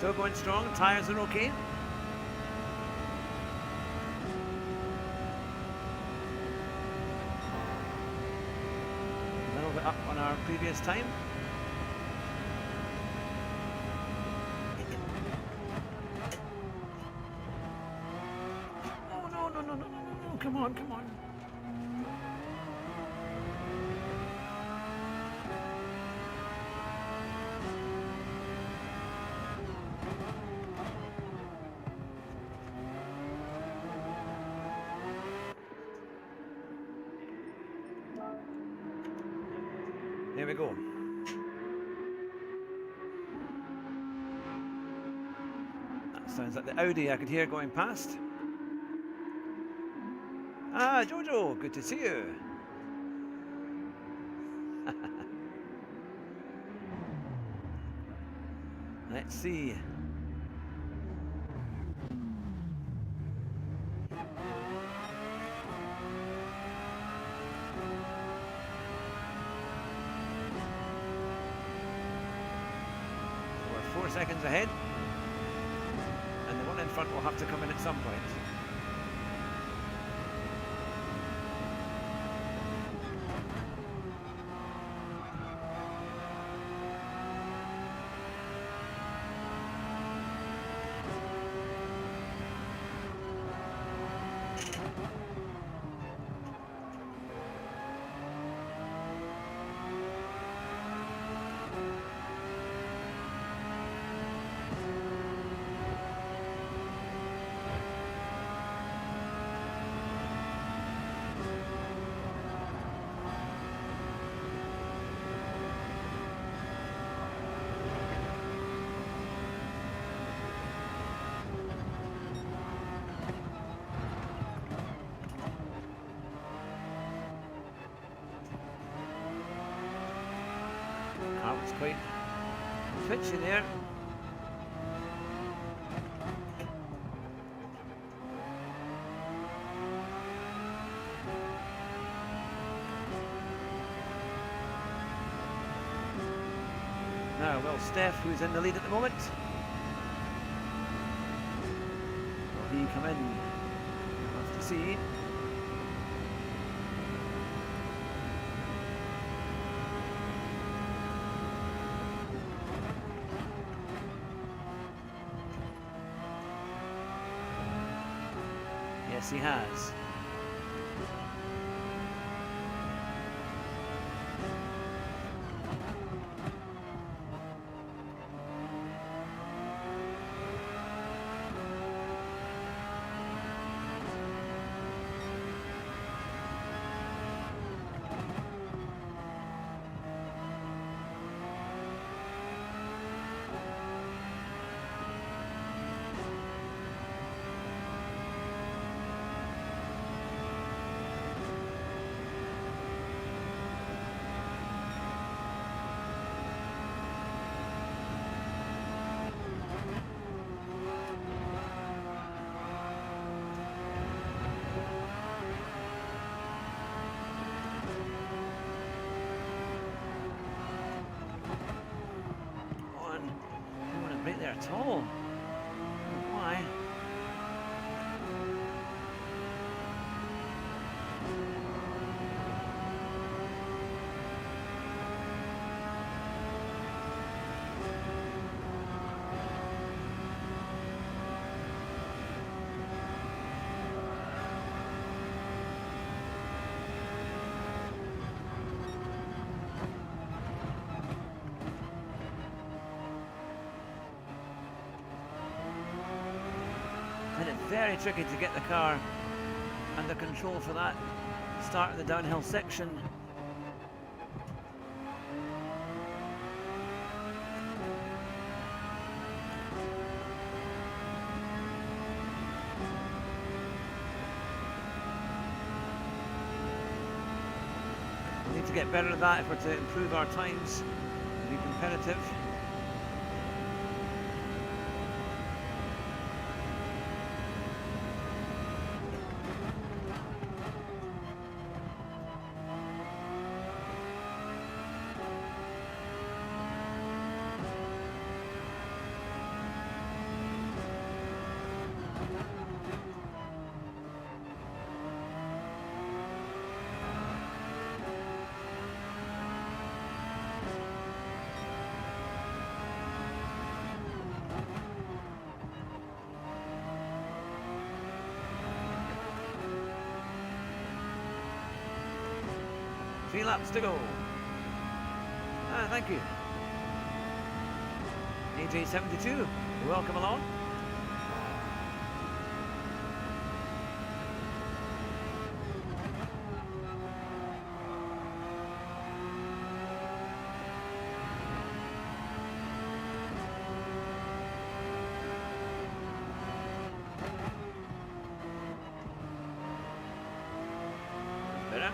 Still going strong, tyres are okay. A little bit up on our previous time. Oh no, no, no, no, no, no, no, come on, come on. There we go. That sounds like the Audi I could hear going past. Ah, Jojo, good to see you. Let's see. We're 4 seconds ahead, and the one in front will have to come in at some point. That was quite twitchy there. Now, well, Steph, who's in the lead at the moment, will he come in? We'll have to see. Yes, he has. Right there at all. Why? And it's very tricky to get the car under control for that start of the downhill section. We need to get better at that if we're to improve our times and be competitive. 3 laps to go. Ah, thank you. AJ72, welcome along. Better.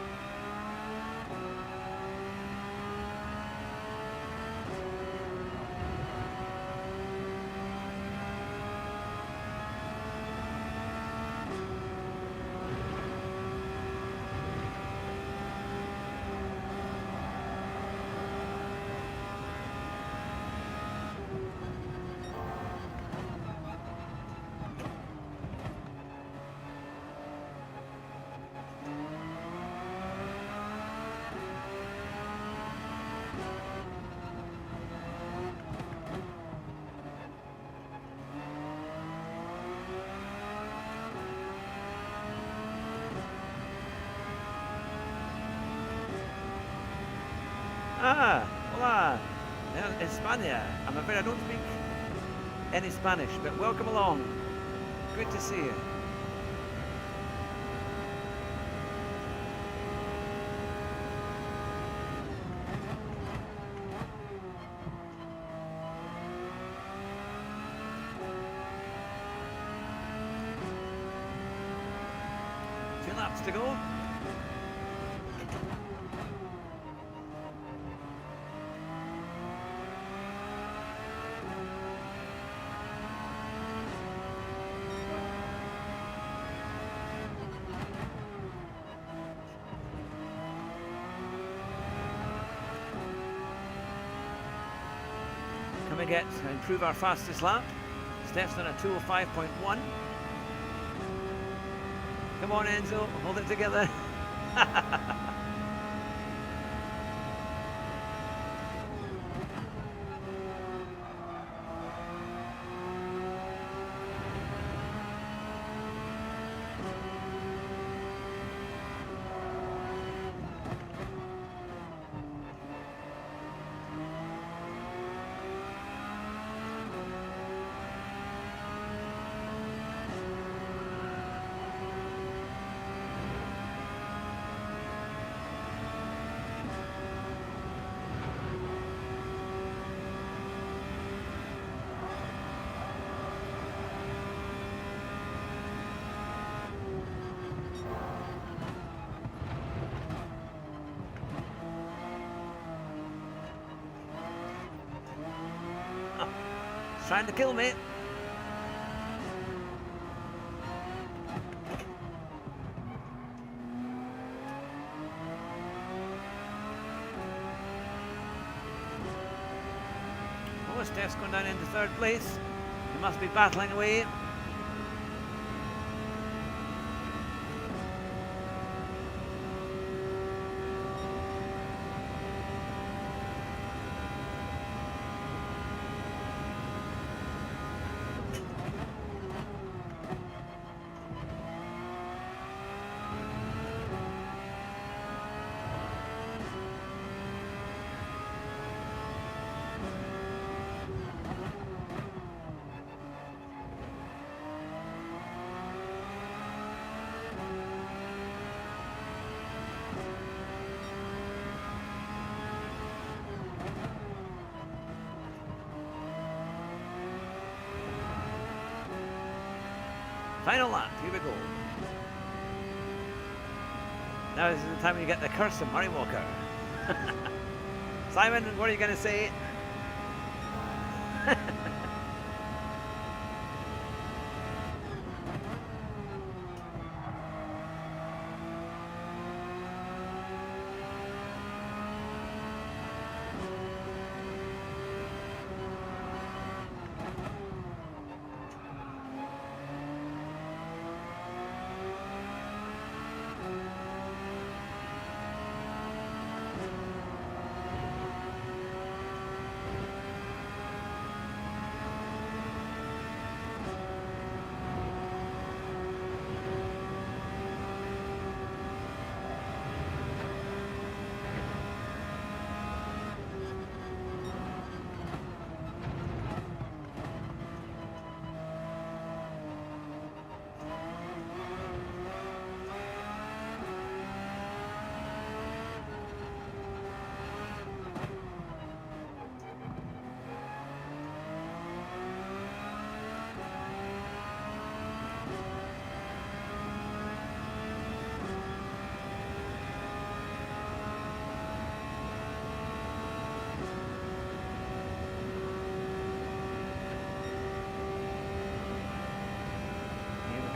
Ah, hola, España. I'm afraid I don't speak any Spanish, but welcome along. Good to see you. Two laps to go. Can we get improve our fastest lap? Steph's on a 205.1. Come on, Enzo, hold it together. Trying to kill me. Oh, Steph's going down into third place. He must be battling away. Final lap, here we go. Now this is the time when you get the curse of Murray Walker. Simon, what are you going to say?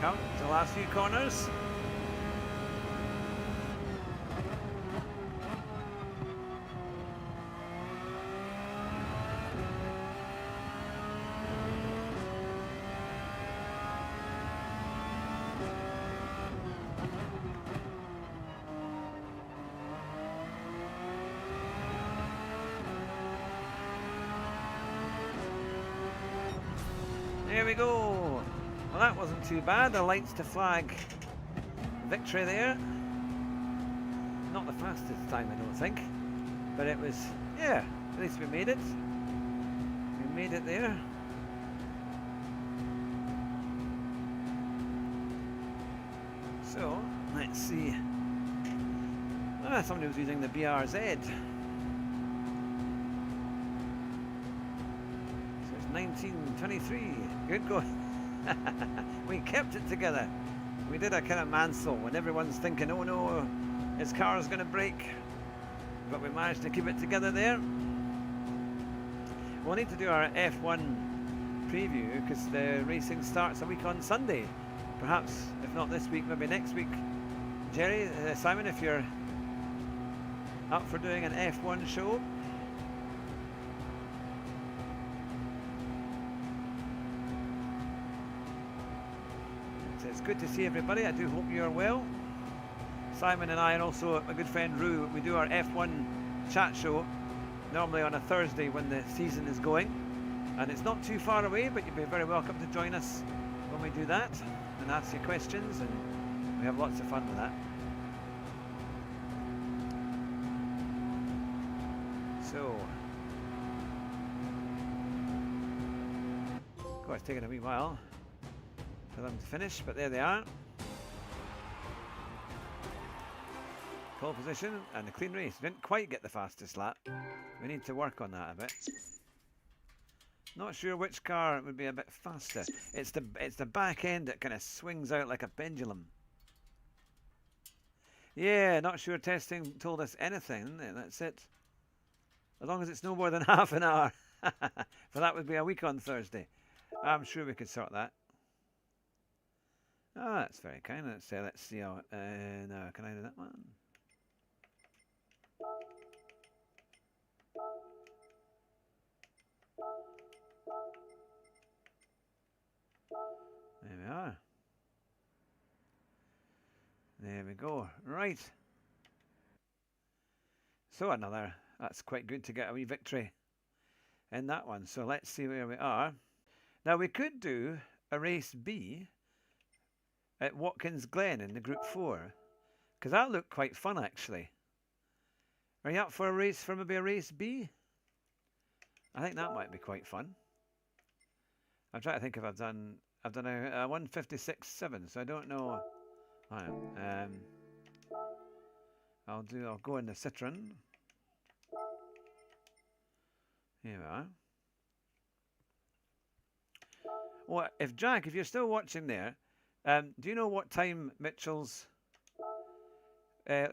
come to the last few corners. There we go. Well, that wasn't too bad. The lights to flag victory there. Not the fastest time, I don't think, but it was, yeah, at least we made it. We made it there. So, let's see. Ah, somebody was using the BRZ. 1923. Good going. We kept it together. We did a kind of Mansell when everyone's thinking, oh no, his car's going to break. But we managed to keep it together there. We'll need to do our F1 preview because the racing starts a week on Sunday. Perhaps, if not this week, maybe next week. Jerry, Simon, if you're up for doing an F1 show. It's good to see everybody. I do hope you're well. Simon and I, and also my good friend Rue, we do our F1 chat show normally on a Thursday when the season is going, and it's not too far away, but you'd be very welcome to join us when we do that and ask you questions, and we have lots of fun with that. So, of course, it's taken a wee while for them to finish, but there they are. Pole position and a clean race. Didn't quite get the fastest lap. We need to work on that a bit. Not sure which car would be a bit faster. It's the back end that kind of swings out like a pendulum. Yeah, not sure testing told us anything. That's it. As long as it's no more than half an hour. For that would be a week on Thursday. I'm sure we could sort that. Oh, that's very kind. Let's see how. No, can I do that one? There we are. There we go. Right. So that's quite good to get a wee victory in that one. So let's see where we are. Now we could do a race B at Watkins Glen in the Group 4, because that looked quite fun actually. Are you up for a race, for maybe a race B? I think that might be quite fun. I'm trying to think if I've done a 156.7, so I don't know. I'll go in the Citroen. Here we are. Well, if you're still watching there, do you know what time Mitchell's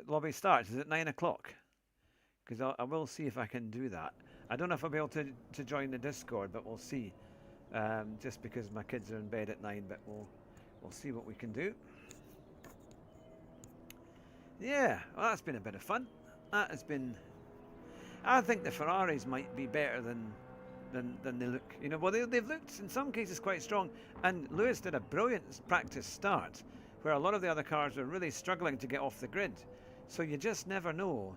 lobby starts? Is it 9 o'clock? Because I will see if I can do that. I don't know if I'll be able to join the Discord, but we'll see. Just because my kids are in bed at 9, but we'll see what we can do. Yeah, well, that's been a bit of fun. That has been. I think the Ferraris might be better than they look. You know, well, they've looked in some cases quite strong. And Lewis did a brilliant practice start, where a lot of the other cars were really struggling to get off the grid. So you just never know.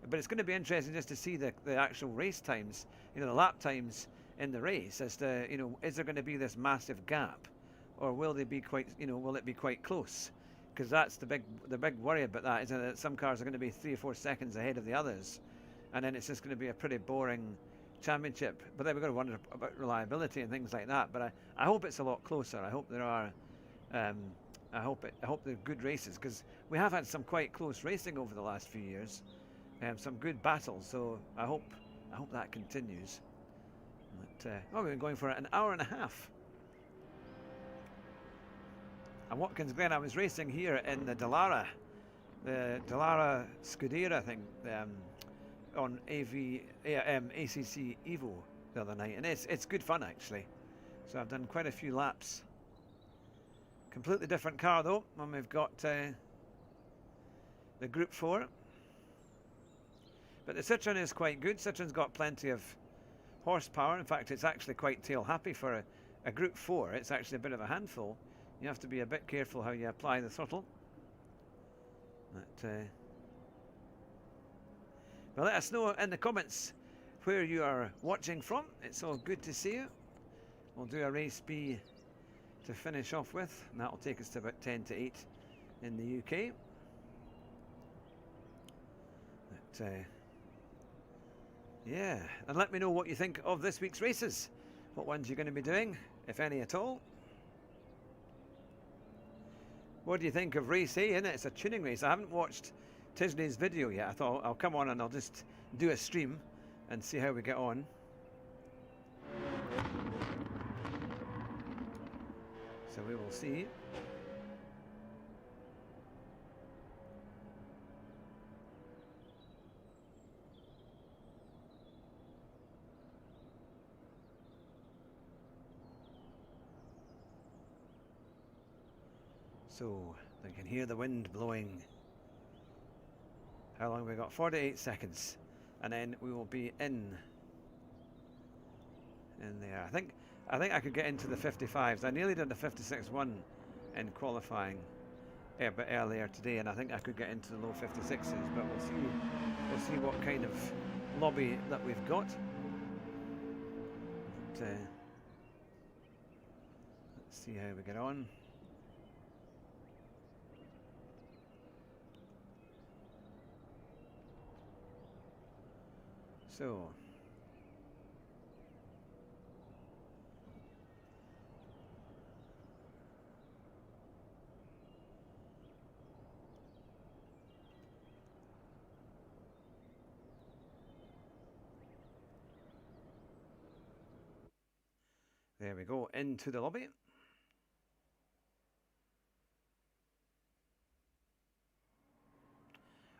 But it's going to be interesting just to see the actual race times, you know, the lap times in the race, as to, you know, is there going to be this massive gap, or will they be quite, you know, will it be quite close? Because that's the big worry about that, isn't it? That some cars are going to be 3 or 4 seconds ahead of the others, and then it's just going to be a pretty boring championship. But then we've got to wonder about reliability and things like that. But I hope it's a lot closer. I hope there are. I hope they're good races, because we have had some quite close racing over the last few years. Some good battles. So I hope that continues. But, we've been going for an hour and a half. And Watkins Glen, I was racing here in the Dallara Scuderia thing, on ACC Evo the other night, and it's good fun actually. So I've done quite a few laps Completely different car though, when we've got the Group 4. But the Citroen is quite good. Citroen's got plenty of horsepower. In fact, it's actually quite tail happy for a Group 4. It's actually a bit of a handful. You have to be a bit careful how you apply the throttle. But let us know in the comments where you are watching from. It's all good to see you. We'll do a race B to finish off with, and that will take us to about 10 to 8 in the UK. But, yeah, and let me know what you think of this week's races. What ones you're going to be doing, if any at all. What do you think of race A? Isn't it? It's a tuning race. I haven't watched Tisney's video yet. I thought I'll come on and I'll just do a stream and see how we get on. So we will see. So I can hear the wind blowing. How long have we got? 48 seconds, and then we will be in there. I think I could get into the 55s. I nearly did the 56.1 in qualifying a bit earlier today, and I think I could get into the low 56s. But we'll see. We'll see what kind of lobby that we've got. But, let's see how we get on. So, there we go, into the lobby.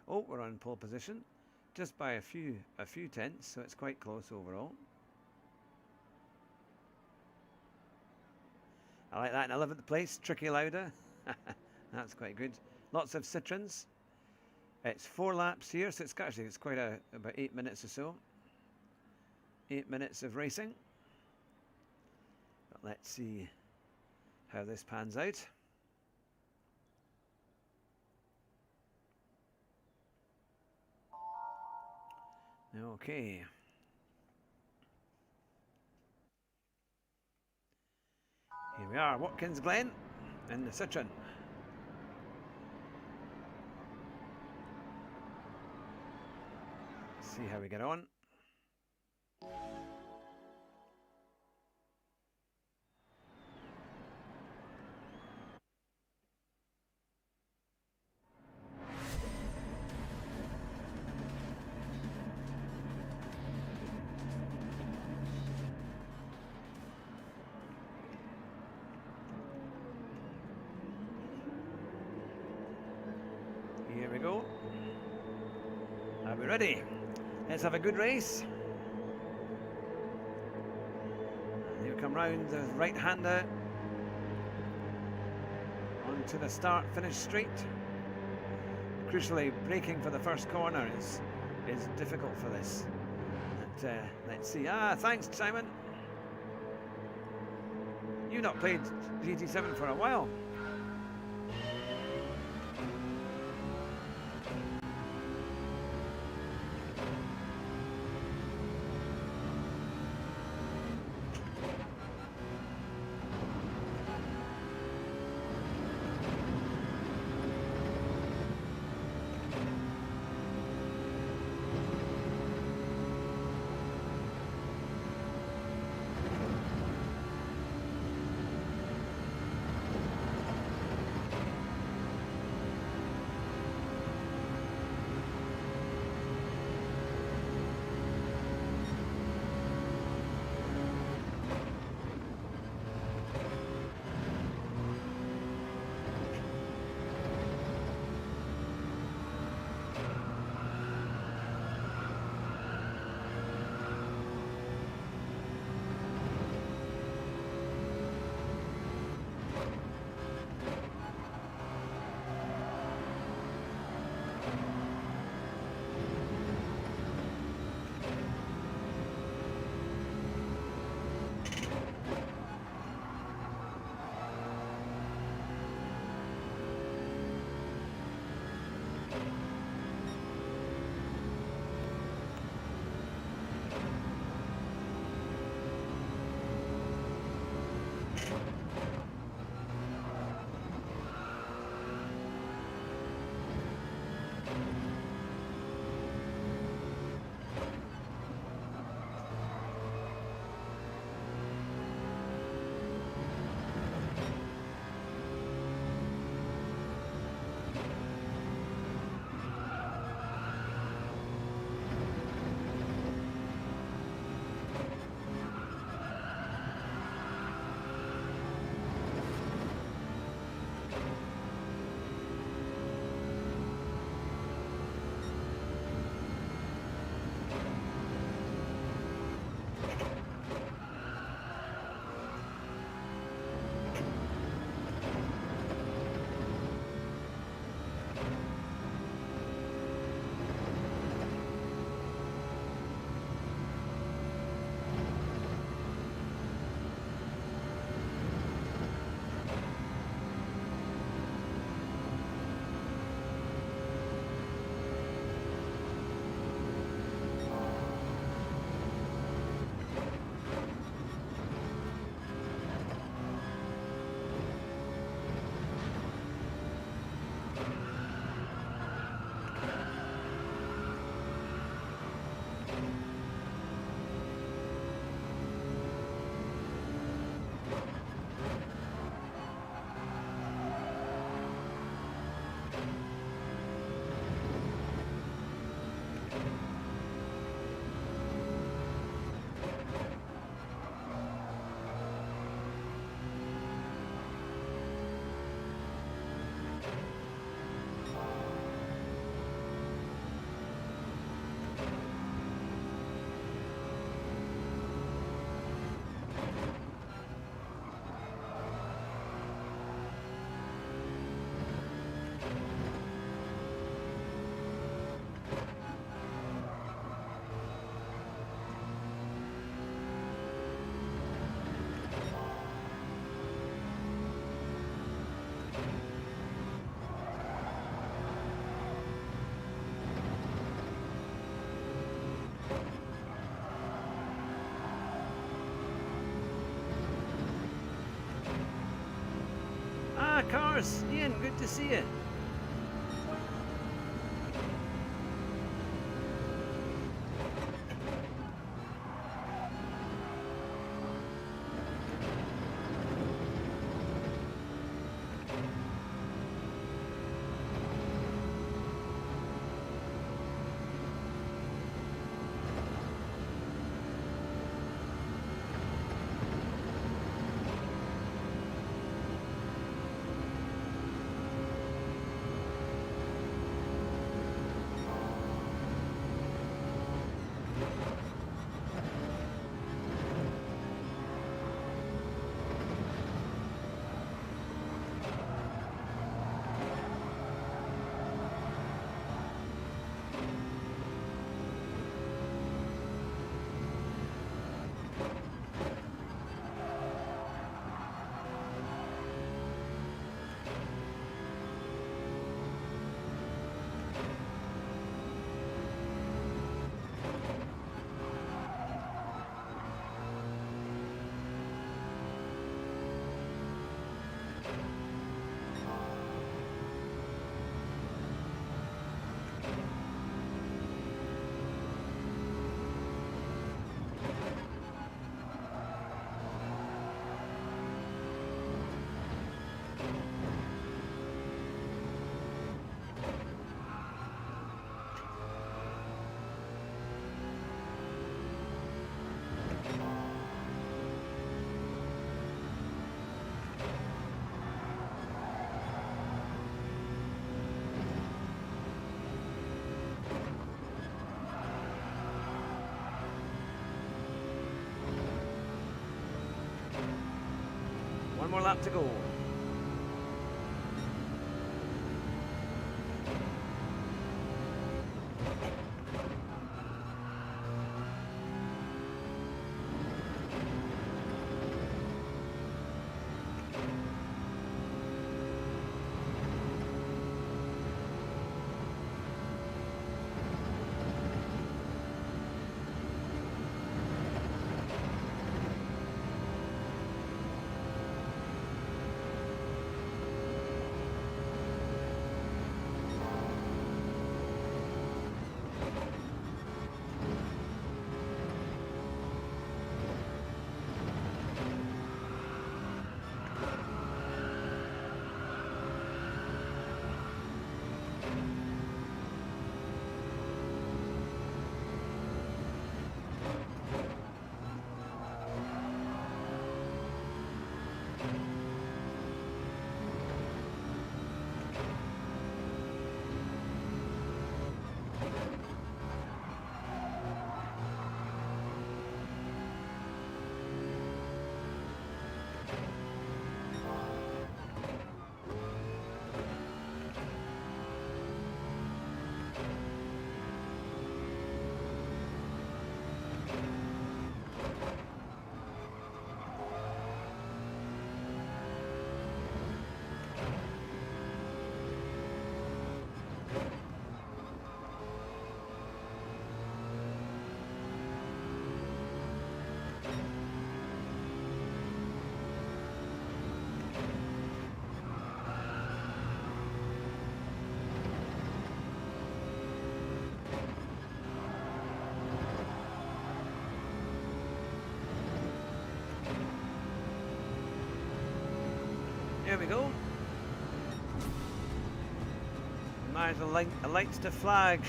Oh, we're on pole position. Just by a few tenths, so it's quite close overall. I like that in 11th place, Tricky Lauda. That's quite good. Lots of Citroens. It's 4 laps here, so it's quite about 8 minutes or so. 8 minutes of racing. But let's see how this pans out. Okay. Here we are, Watkins Glenn and the Citroen. See how we get on. Here we go. Are we ready? Let's have a good race. Here come round the right-hander onto the start-finish straight. Crucially, braking for the first corner is difficult for this. But, let's see. Ah, thanks, Simon. You've not played GT7 for a while. Cars, Ian, good to see you. One more lap to go. we go. Managed a lights to flag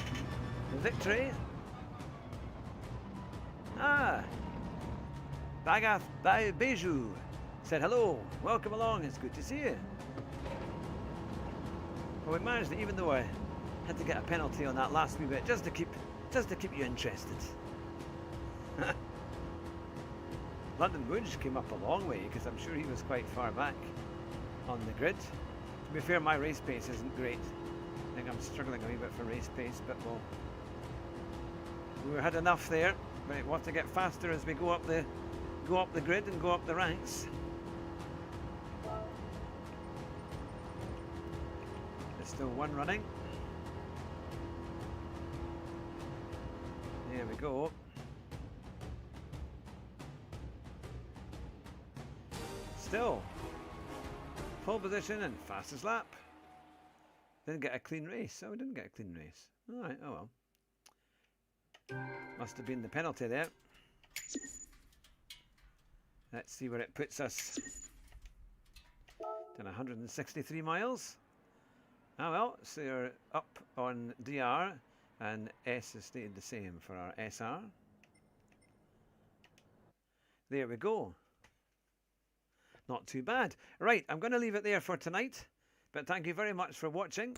victory. Ah, Bagath Beju said hello, welcome along, it's good to see you. Well, we managed it, even though I had to get a penalty on that last wee bit, just to keep you interested. London Woods came up a long way, because I'm sure he was quite far back on the grid. To be fair, my race pace isn't great. I think I'm struggling a wee bit for race pace, but we had enough there. But we'll have to get faster as we go up the grid and go up the ranks. There's still one running. There we go. Still pole position and fastest lap. Didn't get a clean race. Oh, we didn't get a clean race. Alright, oh well. Must have been the penalty there. Let's see where it puts us. Done 163 miles. Oh well, so you're up on DR and S has stayed the same for our SR. There we go. Not too bad. Right, I'm going to leave it there for tonight. But thank you very much for watching.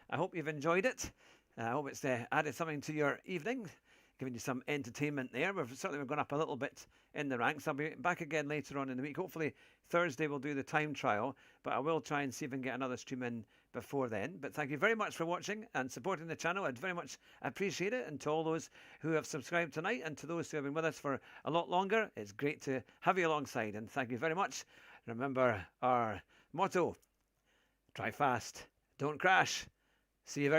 I hope you've enjoyed it. I hope it's added something to your evening, giving you some entertainment there. We've certainly gone up a little bit in the ranks. I'll be back again later on in the week. Hopefully Thursday we'll do the time trial, but I will try and see if I can get another stream in before then. But thank you very much for watching and supporting the channel. I'd very much appreciate it. And to all those who have subscribed tonight and to those who have been with us for a lot longer, it's great to have you alongside. And thank you very much. Remember our motto: drive fast, don't crash. See you very